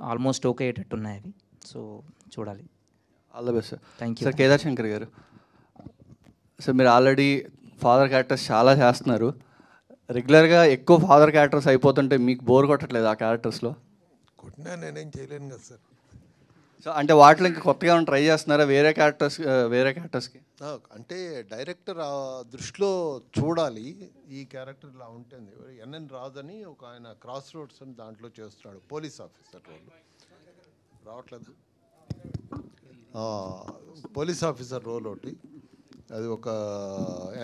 ఆల్మోస్ట్ ఓకే అయ్యేటట్టు ఉన్నాయి అవి. సో చూడాలి. All the best. Thank you sir. Kedar Shankar గారు, సార్ మీరు ఆల్రెడీ ఫాదర్ క్యారెక్టర్స్ చాలా చేస్తున్నారు. రెగ్యులర్గా ఎక్కువ ఫాదర్ క్యారెక్టర్స్ అయిపోతుంటే మీకు బోర్ కొట్టట్లేదు ఆ క్యారెక్టర్స్లో? కొట్టినా నేనేం చేయలేను కదా సార్. సో అంటే వాటిలో ఇంకా కొత్తగా ట్రై చేస్తున్నారా వేరే క్యారెక్టర్స్కి? అంటే డైరెక్టర్ ఆ దృష్టిలో చూడాలి, ఈ క్యారెక్టర్ ఇలా ఉంటుంది. ఎన్ఎన్ రాజు అని ఒక ఆయన క్రాస్ రోడ్స్ అని దాంట్లో చేస్తున్నాడు, పోలీస్ ఆఫీసర్ రోల్. రావట్లేదు, పోలీస్ ఆఫీసర్ రోల్ ఒకటి, అది ఒక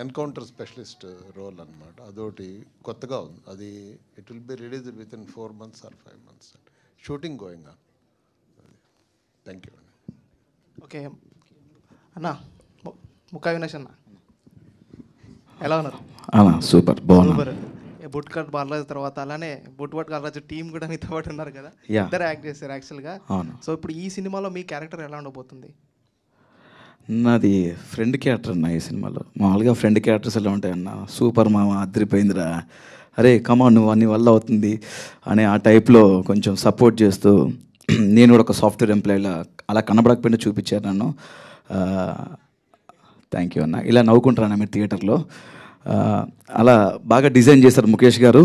ఎన్కౌంటర్ స్పెషలిస్ట్ రోల్ అనమాట. అదొకటి కొత్తగా ఉంది. అది it will be released with in 4 months or 5 months. Shooting going on. Thank you అండి. ఓకే అన్నా, ముఖా వినాష్ అన్న ఎలా ఉన్నారు? సూపర్, బాగున్నా. సూపర్. బుట్ కట్ బాలరాజు తర్వాత అలానే బుట్ బాలరాజు టీం కూడా మీతో పాటు ఉన్నారు కదా, ఇద్దరు యాక్ట్ చేశారు యాక్చువల్గా. సో ఇప్పుడు ఈ సినిమాలో మీ క్యారెక్టర్ ఎలా ఉండబోతుంది? నాది ఫ్రెండ్ క్యారెక్టర్ అన్న ఈ సినిమాలో. మామూలుగా ఫ్రెండ్ క్యారెక్టర్స్ ఎలా ఉంటాయన్న, సూపర్ మామ అదిరిపోయిందిరా, అరే కమా నువ్వు అన్ని వల్ల అవుతుంది అనే ఆ టైప్లో కొంచెం సపోర్ట్ చేస్తూ, నేను కూడా ఒక సాఫ్ట్వేర్ ఎంప్లాయీలా అలా కనబడకపోయినా చూపించారు నన్ను. థ్యాంక్ యూ అన్న. ఇలా నవ్వుకుంటారన్న మీరు థియేటర్లో. అలా బాగా డిజైన్ చేశారు ముఖేష్ గారు.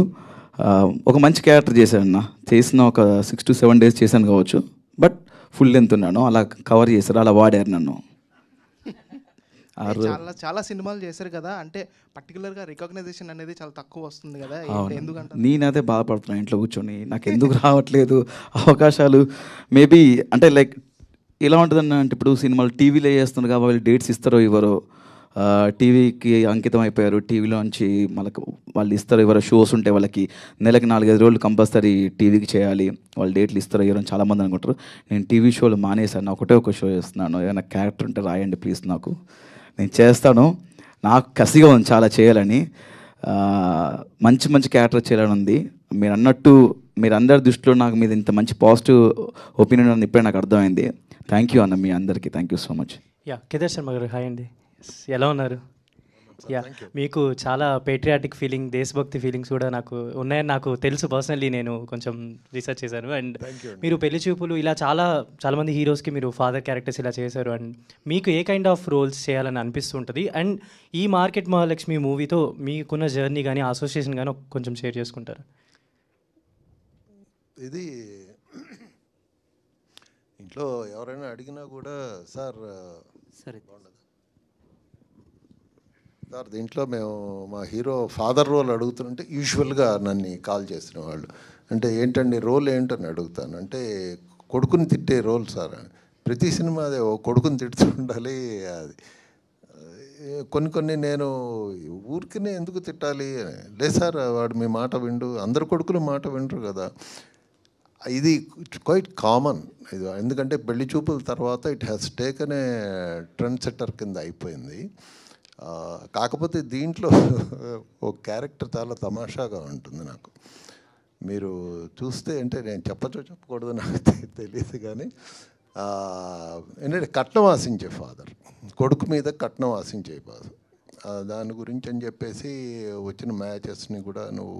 ఒక మంచి క్యారెక్టర్ చేశారన్న. చేసిన ఒక 6 to 7 days చేశాను కావచ్చు, బట్ ఫుల్ లెంత్ ఉన్నాను. అలా కవర్ చేశారు, అలా వాడారు నన్ను. చాలా సినిమాలు చేశారు కదా, అంటే పర్టికులర్గా రికగ్నైజేషన్ అనేది చాలా తక్కువ వస్తుంది కదా, ఎందుకంటే? నేనదే బాధపడుతున్నాను ఇంట్లో కూర్చొని, నాకు ఎందుకు రావట్లేదు అవకాశాలు. మేబీ అంటే లైక్ ఎలా ఉంటుందన్న అంటే, ఇప్పుడు సినిమాలు టీవీలో చేస్తున్నారు కాబట్టి వాళ్ళు డేట్స్ ఇస్తారో ఇవ్వరో, టీవీకి అంకితం అయిపోయారు, టీవీలోంచి మనకు వాళ్ళు ఇస్తారో ఇవ్వరో, షోస్ ఉంటే వాళ్ళకి నెలకి 4-5 రోజులు కంపల్సరీ టీవీకి చేయాలి, వాళ్ళు డేట్లు ఇస్తారో ఇవ్వరని చాలామంది అనుకుంటారు. నేను టీవీ షోలు మానేశాను, ఒకటే ఒక షో చేస్తున్నాను. ఏదైనా క్యారెక్టర్ ఉంటే రాయండి ప్లీజ్, నాకు నేను చేస్తాను. నాకు కసిగా ఉంది చాలా చేయాలని, మంచి క్యారెక్టర్ చేయాలని ఉంది. మీరు అన్నట్టు మీరు అందరి దృష్టిలో నాకు మీద ఇంత మంచి పాజిటివ్ ఒపీనియన్ ఉంది ఇప్పుడే నాకు అర్థమైంది. థ్యాంక్ యూ అన్న మీ అందరికీ, thank you so much. Kedar Sharma గారు హాయ్ అండి, ఎలా ఉన్నారు? యా, మీకు చాలా పేట్రియాటిక్ ఫీలింగ్, దేశభక్తి ఫీలింగ్స్ కూడా నాకు ఉన్నాయని నాకు తెలుసు. పర్సనల్లీ నేను కొంచెం రీసెర్చ్ చేశాను. అండ్ మీరు పెళ్లి చూపులు ఇలా చాలామంది హీరోస్కి మీరు ఫాదర్ క్యారెక్టర్స్ ఇలా చేశారు. అండ్ మీకు ఏ కైండ్ ఆఫ్ రోల్స్ చేయాలని అనిపిస్తుంటుంది? అండ్ ఈ మార్కెట్ మహాలక్ష్మి మూవీతో మీకున్న జర్నీ కానీ అసోసియేషన్ కానీ కొంచెం షేర్ చేసుకుంటారు? ఇది ఇంట్లో ఎవరైనా అడిగినా కూడా సార్ సార్ దీంట్లో మేము మా హీరో ఫాదర్ రోల్ అడుగుతుంటే యూజువల్గా నన్ను కాల్ చేసిన వాళ్ళు అంటే ఏంటండి రోల్ ఏంటని అడుగుతాను. అంటే కొడుకుని తిట్టే రోల్ సార్. ప్రతి సినిమా అదే కొడుకుని తిడుతూ ఉండాలి. అది కొన్ని నేను ఊరికినే ఎందుకు తిట్టాలి? లేదు సార్ వాడు మీ మాట విండు, అందరు కొడుకులు మాట వింటారు కదా. ఇది క్వైట్ కామన్ ఇది, ఎందుకంటే పెళ్లి చూపుల తర్వాత it has taken A trend setter కింద అయిపోయింది. కాకపోతే దీంట్లో ఒక క్యారెక్టర్ చాలా తమాషాగా ఉంటుంది. నాకు మీరు చూస్తే అంటే నేను చెప్పకూడదు నాకు తెలియదు కానీ ఏంటంటే కట్నం ఆశించే ఫాదర్, కొడుకు మీద కట్నం ఆశించే ఫాదర్. దాని గురించి అని చెప్పేసి వచ్చిన మ్యాచెస్ని కూడా నువ్వు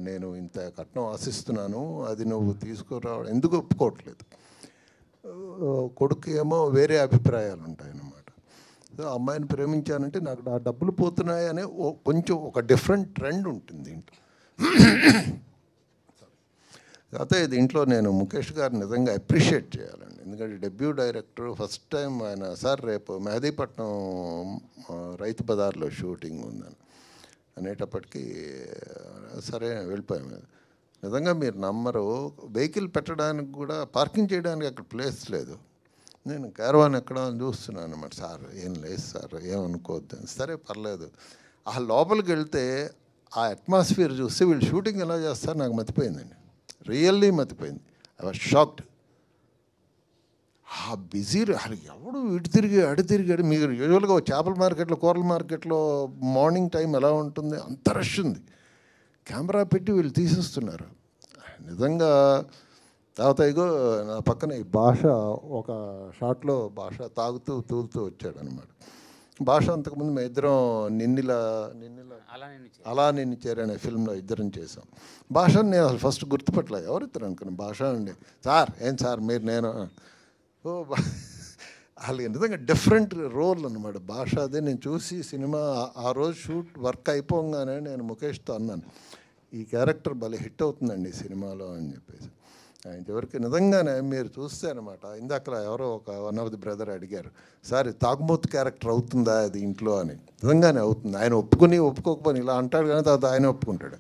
నేను ఇంత కట్నం ఆశిస్తున్నాను అది నువ్వు తీసుకురావడం ఎందుకు ఒప్పుకోవట్లేదు. కొడుకు ఏమో వేరే అభిప్రాయాలు ఉంటాయన్నమాట. సో అమ్మాయిని ప్రేమించానంటే నాకు ఆ డబ్బులు పోతున్నాయి అనే కొంచెం ఒక డిఫరెంట్ ట్రెండ్ ఉంటుంది దీంట్లో. అయితే దీంట్లో నేను ముఖేష్ గారిని నిజంగా అప్రిషియేట్ చేయాలండి. ఎందుకంటే డెబ్యూ డైరెక్టర్ ఫస్ట్ టైం ఆయన సార్ రేపు మెహదీపట్నం రైతు బజార్లో షూటింగ్ ఉందని అనేటప్పటికీ సరే వెళ్ళిపోయాము. నిజంగా మీరు నమ్మరు, వెహికల్ పెట్టడానికి కూడా పార్కింగ్ చేయడానికి అక్కడ ప్లేస్ లేదు. నేను క్యారవాన్ ఎక్కడ చూస్తున్నాను అన్నమాట. సార్ ఏం లేదు సార్ ఏమనుకోవద్దు, సరే పర్లేదు. ఆ లోపలికి వెళ్తే ఆ అట్మాస్ఫియర్ చూస్తే వీళ్ళు షూటింగ్ ఎలా చేస్తారు నాకు మతిపోయిందండి, రియల్లీ మతిపోయింది. I was shocked. ఆ బిజీ ఎవడు ఇటు తిరిగి అటు తిరిగాడు. మీరు యూజువల్గా చేపల మార్కెట్లో కూరల మార్కెట్లో మార్నింగ్ టైం ఎలా ఉంటుంది అంత రష్ ఉంది. కెమెరా పెట్టి వీళ్ళు తీసేస్తున్నారు నిజంగా. తర్వాత ఇగో నా పక్కన ఈ భాష ఒక షాట్లో భాష తాగుతూ తూలుతూ వచ్చాడు అనమాట. భాష అంతకుముందు మేము ఇద్దరం నిన్నిలా అలా నిన్ను చేరనే ఫిల్మ్లో ఇద్దరం చేసాం. భాషను నేను అసలు ఫస్ట్ గుర్తుపట్టలే, ఎవరు ఇద్దరు అనుకున్నాను. భాష అండి సార్ ఏం సార్ మీరు నేను వాళ్ళు నిజంగా డిఫరెంట్ రోల్ అనమాట. భాష అదే నేను చూసి సినిమా ఆ రోజు షూట్ వర్క్ అయిపోగానే నేను ముఖేష్తో అన్నాను ఈ క్యారెక్టర్ భలే హిట్ అవుతుందండి ఈ సినిమాలో అని చెప్పేసి. ఇంతవరకు నిజంగానే మీరు చూస్తే అనమాట. ఇందాక ఎవరో ఒక వన్ ఆఫ్ ది బ్రదర్ అడిగారు సార్ తాగుమూతు క్యారెక్టర్ అవుతుందా అది ఇంట్లో అని. నిజంగానే అవుతుంది. ఆయన ఒప్పుకోకపోని ఇలా అంటాడు కానీ తర్వాత ఆయన ఒప్పుకుంటాడు.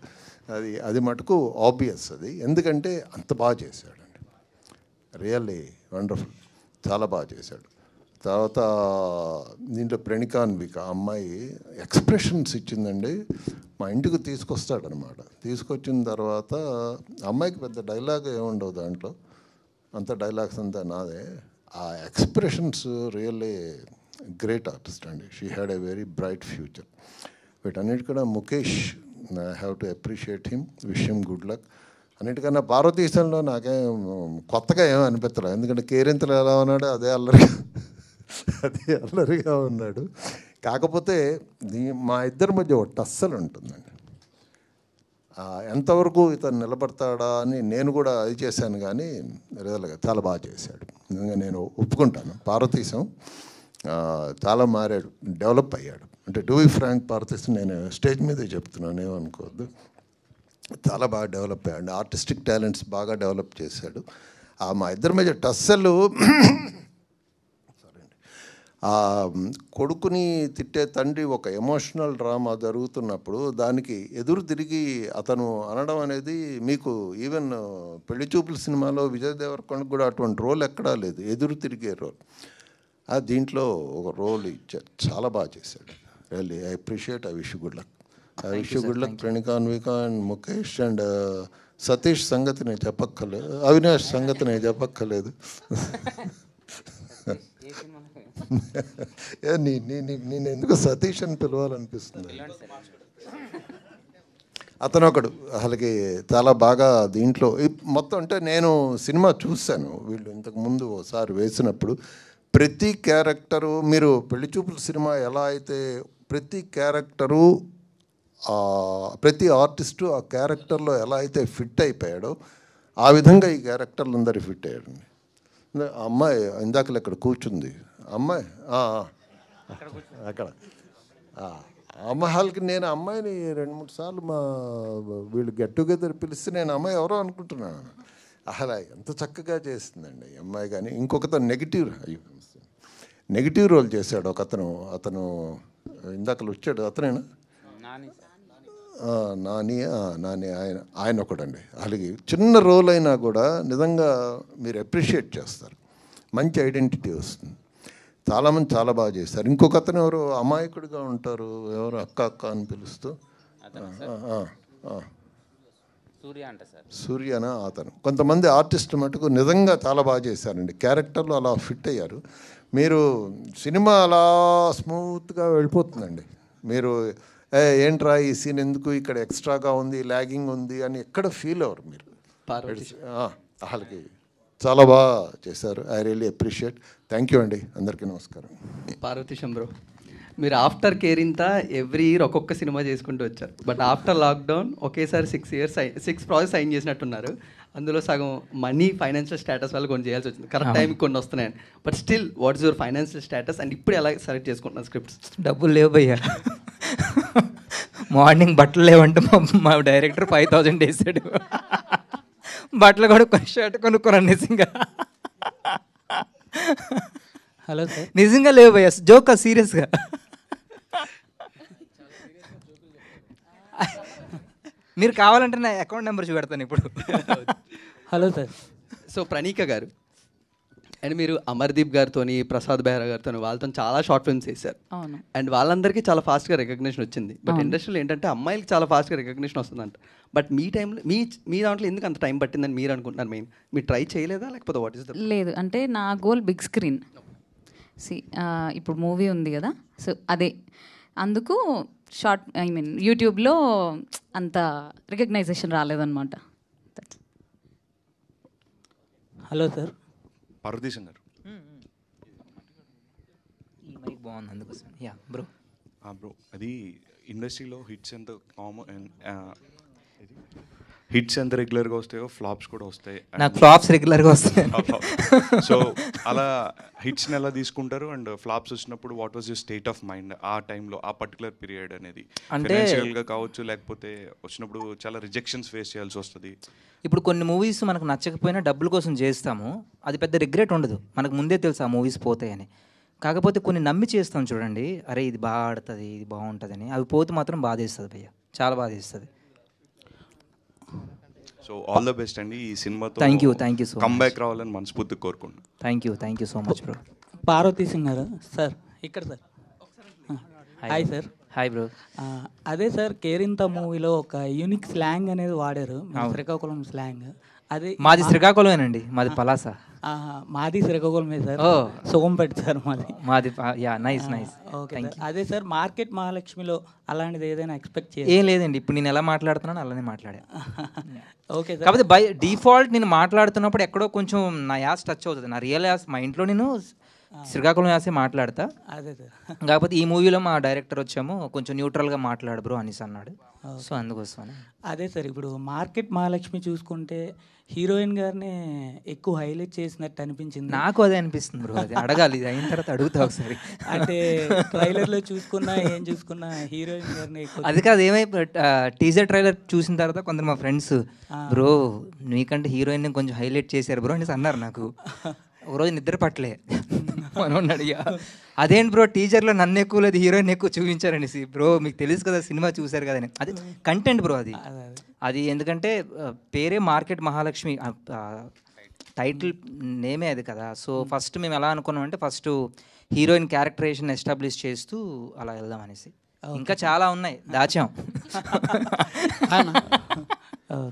అది మటుకు ఆబ్వియస్ అది, ఎందుకంటే అంత బాగా చేశాడండి. రియల్లీ వండర్ఫుల్, చాలా బాగా చేశాడు. తర్వాత దీంట్లో ప్రణికాన్విక అమ్మాయి ఎక్స్ప్రెషన్స్ ఇచ్చిందండి. మా ఇంటికి తీసుకొస్తాడనమాట. తీసుకొచ్చిన తర్వాత అమ్మాయికి పెద్ద డైలాగ్ ఏముండవు దాంట్లో, అంత డైలాగ్స్ అంతా నాదే. ఆ ఎక్స్ప్రెషన్స్ రియల్లీ గ్రేట్ ఆర్టిస్ట్ అండి. She had a very bright future. వీటన్నిటికన్నా Mukesh I have to appreciate him, wish him good luck. అన్నిటికన్నా భారతదేశంలో నాకేం కొత్తగా ఏమీ అనిపించలేదు, ఎందుకంటే కేరింతలు ఎలా ఉన్నాడో అదే అల్లరిగా ఉన్నాడు. కాకపోతే మా ఇద్దరి మధ్య ఒక టస్సలు ఉంటుందండి. ఎంతవరకు ఇతను నిలబడతాడా అని నేను కూడా అది చేశాను, కానీ రియల్గా చాలా బాగా చేశాడు. నిజంగా నేను ఒప్పుకుంటాను. పార్వతీశం చాలా మారాడు, డెవలప్ అయ్యాడు. అంటే టు బి ఫ్రాంక్ పార్వతీశం నేను స్టేజ్ మీదే చెప్తున్నాను ఏమనుకోవద్దు, చాలా బాగా డెవలప్ అయ్యాడు. ఆర్టిస్టిక్ టాలెంట్స్ బాగా డెవలప్ చేశాడు. మా ఇద్దరి మధ్య టస్సలు కొడుకుని తిట్టే తండ్రి ఒక ఎమోషనల్ డ్రామా జరుగుతున్నప్పుడు దానికి ఎదురు తిరిగి అతను అనడం అనేది మీకు ఈవెన్ పెళ్లి చూపుల సినిమాలో విజయ్ దేవరకొండ కూడా అటువంటి రోల్ ఎక్కడా లేదు, ఎదురు తిరిగే రోల్. దీంట్లో ఒక రోల్ ఇచ్చారు, చాలా బాగా చేశాడు. Really I appreciate, I wish good luck. I wish good luck ప్రణికాన్విక and Mukesh and Satish సంగతి నేను చెప్పక్కర్లేదు, అవినాష్ సంగతి నేను చెప్పక్కర్లేదు. నేను ఎందుకు సతీష్ అని పిలవాలనిపిస్తుంది. అతను ఒకడు అసలుకి చాలా బాగా దీంట్లో మొత్తం. అంటే నేను సినిమా చూశాను వీళ్ళు ఇంతకుముందు ఒకసారి వేసినప్పుడు. ప్రతి క్యారెక్టరు మీరు పెళ్లి చూపుల సినిమా ఎలా అయితే ప్రతి క్యారెక్టరు ప్రతి ఆర్టిస్టు ఆ క్యారెక్టర్లో ఎలా అయితే ఫిట్ అయిపోయాడో ఆ విధంగా ఈ క్యారెక్టర్లు అందరూ ఫిట్ అయ్యాడండి. అమ్మాయి ఇందాకలు ఇక్కడ కూర్చుంది అమ్మాయి అక్కడ అమ్మాయి హాల్కి నేను అమ్మాయిని 2-3 సార్లు మా వీళ్ళు గెట్ టుగెదర్ పిలిస్తే నేను అమ్మాయి ఎవరో అనుకుంటున్నాను. అలా ఎంత చక్కగా చేస్తుందండి ఈ అమ్మాయి. కానీ ఇంకొకతను నెగిటివ్ రోల్ చేశాడు ఒకతను. అతను ఇందాకలు వచ్చాడు, అతనేనా? నాని ఆయన ఒకటండి. అలాగే చిన్న రోల్ అయినా కూడా నిజంగా మీరు అప్రిషియేట్ చేస్తారు, మంచి ఐడెంటిటీ వస్తుంది. చాలామంది చాలా బాగా చేస్తారు. ఇంకొక అతను ఎవరు అమాయకుడిగా ఉంటారు, ఎవరు అక్క అని పిలుస్తూ సూర్యనా అతను. కొంతమంది ఆర్టిస్ట్ మటుకు నిజంగా చాలా బాగా చేశారండి, క్యారెక్టర్లు అలా ఫిట్ అయ్యారు. మీరు సినిమా అలా స్మూత్గా వెళ్ళిపోతుందండి. మీరు ఏంట్రా ఈ సీన్ ఎందుకు ఇక్కడ ఎక్స్ట్రాగా ఉంది, లాగింగ్ ఉంది అని ఎక్కడ ఫీల్ అవ్వరు మీరు. వాళ్ళకి చాలా బాగా చేశారు. I really appreciate. Thank you అండి. అందరికీ నమస్కారం. పార్వతీశం బ్రో, మీరు ఆఫ్టర్ కేరింత ఎవ్రీ ఇయర్ ఒక్కొక్క సినిమా చేసుకుంటూ వచ్చారు. బట్ ఆఫ్టర్ లాక్డౌన్ ఒకేసారి 6 ప్రాజెక్ట్స్ సైన్ చేసినట్టున్నారు. అందులో సగం మనీ ఫైనాన్షియల్ స్టేటస్ వల్ల కొన్ని చేయాల్సి వచ్చింది. కరెక్ట్ టైంకి కొన్ని వస్తున్నాయండి. But still what's your financial status and ఇప్పుడు ఎలా సెలెక్ట్ చేసుకుంటున్నారు స్క్రిప్ట్స్? డబ్బులు లేవు భయ్యా. మార్నింగ్ బట్టలు లేవంటే మా డైరెక్టర్ 5,000 వేసాడు. బట్టలు కూడా షర్ట్ కొనుక్కున్నాను నిజంగా. హలో సార్, నిజంగా లేవు భయ్యా, జోక్ సీరియస్గా. మీరు కావాలంటే నా అకౌంట్ నెంబర్ చూపెడతాను ఇప్పుడు. Hello sir. సో ప్రణీక గారు అండ్ మీరు అమర్దీప్ గారితో, ప్రసాద్ బెహ్రా గారితో వాళ్ళతో చాలా షార్ట్ ఫిల్మ్స్ చేశారు. అవును. అండ్ వాళ్ళందరికీ చాలా ఫాస్ట్గా రికగ్నిషన్ వచ్చింది. బట్ ఇండస్ట్రీలో ఏంటంటే అమ్మాయిలకి చాలా ఫాస్ట్గా రికగ్నిషన్ వస్తుందంట. బట్ మీ టైంలో మీ దాంట్లో ఎందుకు అంత టైం పట్టిందని మీరు అనుకుంటున్నారు? మెయిన్ మీరు ట్రై చేయలేదా లేకపోతే వాట్ ఇస్ ద? లేదు, అంటే నా గోల్ బిగ్ స్క్రీన్. ఇప్పుడు మూవీ ఉంది కదా, సో అదే అందుకు షార్ట్ యూట్యూబ్లో అంత రికగ్నైజేషన్ రాలేదన్నమాట. Hello sir. పార్వతీశం గారు, ఈ మైక్ బాగుంది అందుకోసం. Yeah bro. బ్రో, అది ఇండస్ట్రీలో హిట్స్ ఎంత కామన్, హిట్స్ ఎంత రెగ్యులర్గా వస్తాయో ఫ్లాప్స్ కూడా వస్తాయి. నాకు ఫ్లాప్స్ రెగ్యులర్గా వస్తాయి. సో అలా హిట్స్ని ఎలా తీసుకుంటారు అండ్ ఫ్లాప్స్ వచ్చినప్పుడు what was your state of mind ఆ టైంలో, ఆ పర్టికులర్ పీరియడ్ అనేది? అంటే ఫైనాన్షియల్గా కావచ్చు, లేకపోతే వచ్చినప్పుడు చాలా రిజెక్షన్స్ ఫేస్ చేయాల్సి వస్తుంది. ఇప్పుడు కొన్ని మూవీస్ మనకు నచ్చకపోయినా డబ్బుల కోసం చేస్తాము, అది పెద్ద రిగ్రెట్ ఉండదు, మనకు ముందే తెలుసు ఆ మూవీస్ పోతాయని. కాకపోతే కొన్ని నమ్మి చేస్తాం చూడండి, అరే ఇది బాగా ఆడుతుంది, ఇది బాగుంటుందని, అవి పోతే మాత్రం బాధేస్తుంది భయ్య, చాలా బాధేస్తుంది. సో ఆల్ ద బెస్ట్ అండి ఈ సినిమాతో. Thank you so much. Comeback రావాలని మనస్ఫూర్తిగా కోరుకుంటున్నాను. Thank you so much bro. Parvati Singh గారు సార్, ఇక్కడ sir. Hi sir. Hi bro. అదే సార్, కేరింత మూవీలో ఒక యూనిక్ స్లాంగ్ అనేది వాడారు, శ్రీకాకుళం స్లాంగ్. అదే మాది శ్రీకాకుళమేనండి, మాది పలాస. మాది శ్రీకాకుళమే సార్, సోంపేట సార్ మాది. Yeah nice nice. ఓకే. అదే సార్, మార్కెట్ మహాలక్ష్మిలో అలాంటిది ఏదైనా ఎక్స్పెక్ట్ చేయాలి? ఏం లేదండి, ఇప్పుడు నేను ఎలా మాట్లాడుతున్నాను అలానే మాట్లాడా. Okay sir. కాకపోతే బై డిఫాల్ట్ నేను మాట్లాడుతున్నప్పుడు ఎక్కడో కొంచెం నా యాస్ టచ్ అవుతుంది, నా రియల్ యాస్. మా ఇంట్లో నేను శ్రీకాకుళం యాసే మాట్లాడతా. అదే సార్. కాకపోతే ఈ మూవీలో మా డైరెక్టర్ వచ్చాము, కొంచెం న్యూట్రల్గా మాట్లాడు బ్రో అనేసి అన్నాడు. సో అందుకోసం. అదే సార్, ఇప్పుడు మార్కెట్ మహాలక్ష్మి చూసుకుంటే హీరోయిన్ గారిని ఎక్కువ హైలైట్ చేసినట్టు అనిపించింది నాకు. అదే అనిపిస్తుంది బ్రో, అది అడగాలి, ఇది అయిన తర్వాత అడుగుతా ఒకసారి. అంటే ట్రైలర్లో చూసుకున్నా ఏం చూసుకున్నా హీరోయిన్ గారిని ఎక్కువ. అది కాదు, టీజర్ ట్రైలర్ చూసిన తర్వాత కొందరు మా ఫ్రెండ్స్, బ్రో నీకంటే హీరోయిన్ కొంచెం హైలైట్ చేశారు బ్రో అనేసి అన్నారు నాకు. ఒకరోజు నిద్ర పట్టలే, మనం అడిగా అదేంటి బ్రో టీజర్లో నన్ను ఎక్కువ లేదు హీరోయిన్ ఎక్కువ చూపించారనేసి. బ్రో మీకు తెలుసు కదా, సినిమా చూశారు కదా అని. అది కంటెంట్ బ్రో, అది ఎందుకంటే పేరే మార్కెట్ మహాలక్ష్మి, టైటిల్ నేమే అది కదా. సో ఫస్ట్ మేము ఎలా అనుకున్నాం అంటే, ఫస్ట్ హీరోయిన్ క్యారెక్టరైజేషన్ ఎస్టాబ్లిష్ చేస్తూ అలా వెళ్దాం అనేసి. ఇంకా చాలా ఉన్నాయి, దాచాం.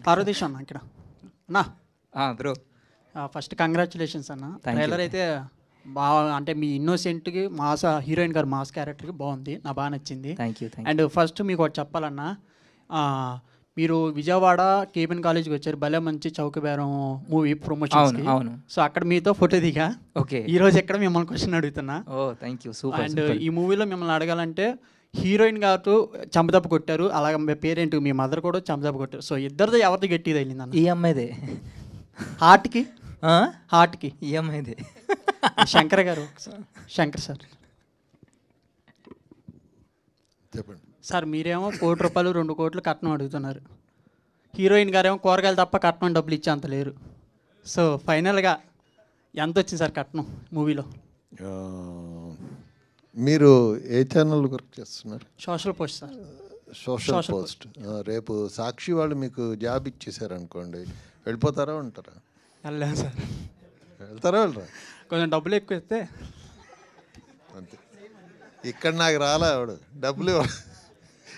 పార్వతీశం అన్న ఇక్కడ నా బ్రో, ఫస్ట్ కంగ్రాచులేషన్స్ అన్న. ట్రైలర్ అయితే బాగా, అంటే మీ ఇన్నోసెంట్కి మాస్ హీరోయిన్ గారు మాస్ క్యారెక్టర్కి బాగుంది, నాకు బాగా నచ్చింది. అండ్ ఫస్ట్ మీకు ఒకటి చెప్పాలన్నా, మీరు విజయవాడ కేబిన్ కాలేజ్కి వచ్చారు, భలే మంచి చౌకబేరం మూవీ ప్రమోషన్స్కి. అవును. సో అక్కడ మీతో ఫోటో దిగా. ఓకే. ఈరోజు ఎక్కడ మిమ్మల్ని క్వశ్చన్ అడుగుతున్నా. Thank you, super. అండ్ ఈ మూవీలో మిమ్మల్ని అడగాలంటే, హీరోయిన్ గారు చంపదెబ్బ కొట్టారు, అలాగే మీ పేరేంటి మీ మదర్ కూడా చంపదెబ్బ కొట్టారు. సో ఇద్దరిది ఎవరిది గట్టిది తగిలింది అన్న? ఈ అమ్మాయిదే. హార్ట్కి హార్ట్కి ఈ అమ్మాయిదే. శంకర్ గారు, శంకర్ సార్ చెప్పండి సార్. మీరేమో ₹1 కోటి 2 కోట్లు కట్నం అడుగుతున్నారు, హీరోయిన్ గారేమో కూరగాయలు తప్ప కట్నం డబ్బులు ఇచ్చే అంత లేరు. సో ఫైనల్గా ఎంత వచ్చింది సార్ కట్నం మూవీలో? మీరు ఏ ఛానల్ వర్క్ చేస్తున్నారు? Social post sir. Social post. రేపు సాక్షి వాళ్ళు మీకు జాబ్ ఇచ్చేసారు అనుకోండి, వెళ్ళిపోతారా ఉంటారా? వెళ్ళాం సార్. వెళ్తారా వెళ్ళరా? కొంచెం డబ్బులు ఎక్కువ ఇస్తే అంతే. ఇక్కడ నాకు రాలే వాడు డబ్బులు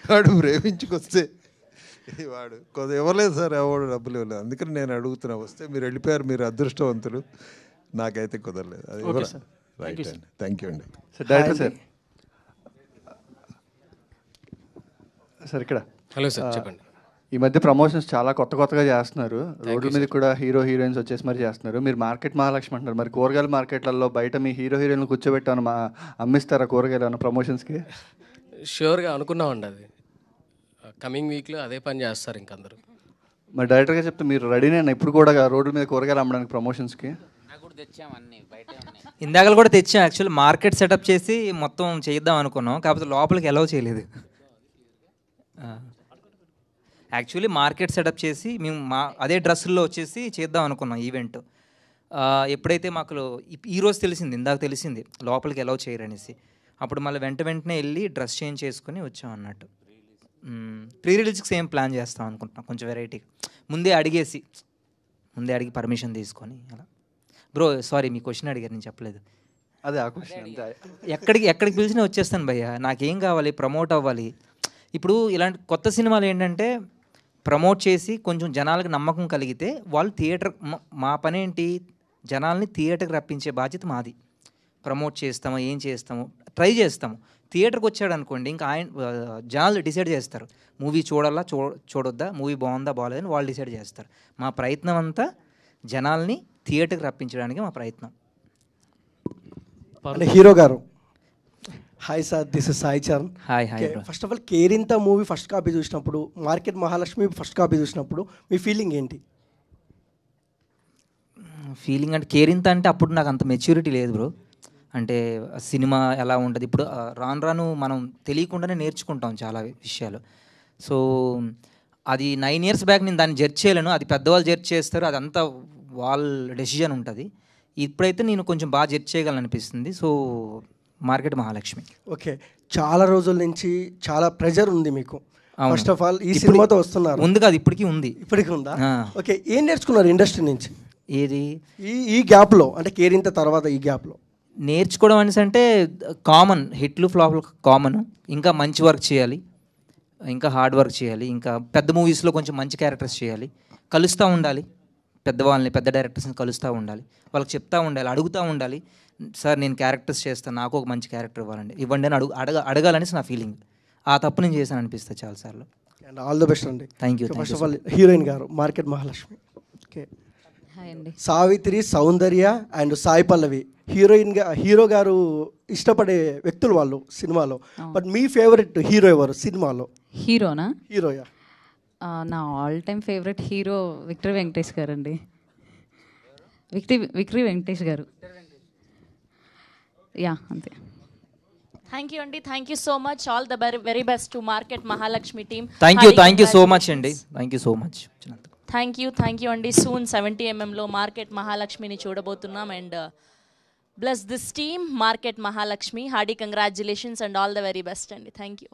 వాడు ప్రేమించుకొస్తే వాడు కొద్దిగా ఇవ్వలేదు సార్, ఎవడు డబ్బులు ఇవ్వలేదు. అందుకని నేను అడుగుతున్నా, వస్తే మీరు వెళ్ళిపోయారు, మీరు అదృష్టవంతులు, నాకైతే కుదరలేదు. అది రైట్ అండి. థ్యాంక్ యూ అండి. Sir director sir. సార్ ఇక్కడ హలో సార్ చెప్పండి. ఈ మధ్య ప్రమోషన్స్ చాలా కొత్తగా చేస్తున్నారు, రోడ్ల మీద కూడా హీరో హీరోయిన్స్ వచ్చేసి మరి చేస్తున్నారు. మీరు మార్కెట్ మహాలక్ష్మి అంటున్నారు, మరి కూరగాయల మార్కెట్లలో బయట మీ హీరో హీరోయిన్లు కూర్చోబెట్టాను అమ్మిస్తారా కూరగాయలు అన్న ప్రమోషన్స్కి? ష్యూర్గా అనుకున్నామండి, అది కమింగ్ వీక్లో అదే పని చేస్తారు ఇంకందరూ. మరి డైరెక్టర్గా చెప్తే మీరు రెడీనేనా ఇప్పుడు కూడా రోడ్ల మీద కూరగాయలు అమ్మడానికి ప్రమోషన్స్కి? ఇందాకలు కూడా తెచ్చాం. యాక్చువల్లీ మార్కెట్ సెటప్ చేసి మొత్తం చేద్దాం అనుకున్నాం, కాకపోతే లోపలికి అలౌ చేయలేదు. యాక్చువల్లీ మార్కెట్ సెటప్ చేసి మేము అదే డ్రెస్సుల్లో వచ్చేసి చేద్దాం అనుకున్నాం ఈవెంట్. ఎప్పుడైతే మాకు ఈరోజు తెలిసింది, ఇందాక తెలిసింది లోపలికి అలౌ చేయరనేసి, అప్పుడు మళ్ళీ వెంటనే వెళ్ళి డ్రెస్ చేంజ్ చేసుకుని వచ్చాం అన్నట్టు. ప్రీ రిలీజ్కి సేమ్ ప్లాన్ చేస్తాం అనుకుంటున్నాం, కొంచెం వెరైటీగా ముందే అడిగి పర్మిషన్ తీసుకొని అలా. బ్రో సారీ, మీ క్వశ్చన్ అడిగారు, నేను చెప్పలేదు. అదే ఆ క్వశ్చన్. ఎక్కడికి పిలిచినా వచ్చేస్తాను భయ్య, నాకేం కావాలి, ప్రమోట్ అవ్వాలి. ఇప్పుడు ఇలాంటి కొత్త సినిమాలు ఏంటంటే ప్రమోట్ చేసి కొంచెం జనాలకు నమ్మకం కలిగితే వాళ్ళు థియేటర్, మా పని ఏంటి, జనాల్ని థియేటర్కి రప్పించే బాధ్యత మాది. ప్రమోట్ చేస్తాము, ఏం చేస్తాము, ట్రై చేస్తాము. థియేటర్కి వచ్చాడు అనుకోండి, ఇంకా జనాలు డిసైడ్ చేస్తారు మూవీ చూడాలా చూడొద్దా, మూవీ బాగుందా బాగాలేదని వాళ్ళు డిసైడ్ చేస్తారు. మా ప్రయత్నం అంతా జనాల్ని థియేటర్కి రప్పించడానికి మా ప్రయత్నం. అంటే హీరో గారు, hi sir, this is Sai Charan. Hi. First of all Kerintha movie first copy చూసినప్పుడు, మార్కెట్ మహాలక్ష్మి ఫస్ట్ కాపీ చూసినప్పుడు మీ ఫీలింగ్ ఏంటి? ఫీలింగ్ అంటే కేరింత అంటే అప్పుడు నాకు అంత మెచ్యూరిటీ లేదు బ్రో. అంటే సినిమా ఎలా ఉంటుంది ఇప్పుడు రాను మనం తెలియకుండానే నేర్చుకుంటాం చాలా విషయాలు. సో అది 9 years బ్యాక్ నేను దాన్ని జడ్జ్ చేయలేను, అది పెద్దవాళ్ళు జడ్జ్ చేస్తారు, అదంతా వాళ్ళ డెసిజన్ ఉంటుంది. ఇప్పుడైతే నేను కొంచెం బాగా జడ్జ్ చేయగలను అనిపిస్తుంది. So market Mahalakshmi. ఓకే, చాలా రోజుల నుంచి చాలా ప్రెజర్ ఉంది మీకు. ఫస్ట్ ఆఫ్ ఆల్ ఈ సినిమాతో వస్తున్నారు, ఉంది కాదు ఇప్పటికీ ఉంది. ఇప్పటికీ ఉందా? ఓకే, ఏం నేర్చుకున్నారు ఇండస్ట్రీ నుంచి ఏది ఈ గ్యాప్లో, అంటే కేరింత తర్వాత ఈ గ్యాప్లో? నేర్చుకోవడం అనేసి అంటే కామన్, హిట్లు ఫ్లాప్లు కామన్. ఇంకా మంచి వర్క్ చేయాలి, ఇంకా హార్డ్ వర్క్ చేయాలి, ఇంకా పెద్ద మూవీస్లో కొంచెం మంచి క్యారెక్టర్స్ చేయాలి, కలుస్తూ ఉండాలి, పెద్దవాళ్ళని పెద్ద డైరెక్టర్స్ని కలుస్తూ ఉండాలి, వాళ్ళకి చెప్తూ ఉండాలి, అడుగుతూ ఉండాలి. సార్ నేను క్యారెక్టర్స్ చేస్తాను, నాకు ఒక మంచి క్యారెక్టర్ ఇవ్వండి అని అడగాలనేసి నా ఫీలింగ్. ఆ తప్పు నేను చేశాను అనిపిస్తుంది చాలాసార్లు. అండ్ ఆల్ ద బెస్ట్ అండి. Thank you. First of all heroine garu Market Mahalakshmi. Okay, Savitri, Soundarya and Sai Pallavi hero garu ఇష్టపడే వ్యక్తులు వాళ్ళు సినిమాలో. బట్ మీ ఫేవరెట్ హీరో ఎవరు సినిమాలో? హీరోనా? హీరోయా? నా all time favourite hero Victory Venkatesh garu అండి. విక్టరీ వెంకటేష్ గారు. యా, అంతే. థ్యాంక్ యూ అండి, thank you so much. All the very best to Market Mahalakshmi team. Thank you so much అండి, thank you so much. Thank you అండి. సూన్ 70mm మార్కెట్ మహాలక్ష్మిని చూడబోతున్నాం. And bless this team Market Mahalakshmi. Hearty congratulations and all the very best అండి. Thank you.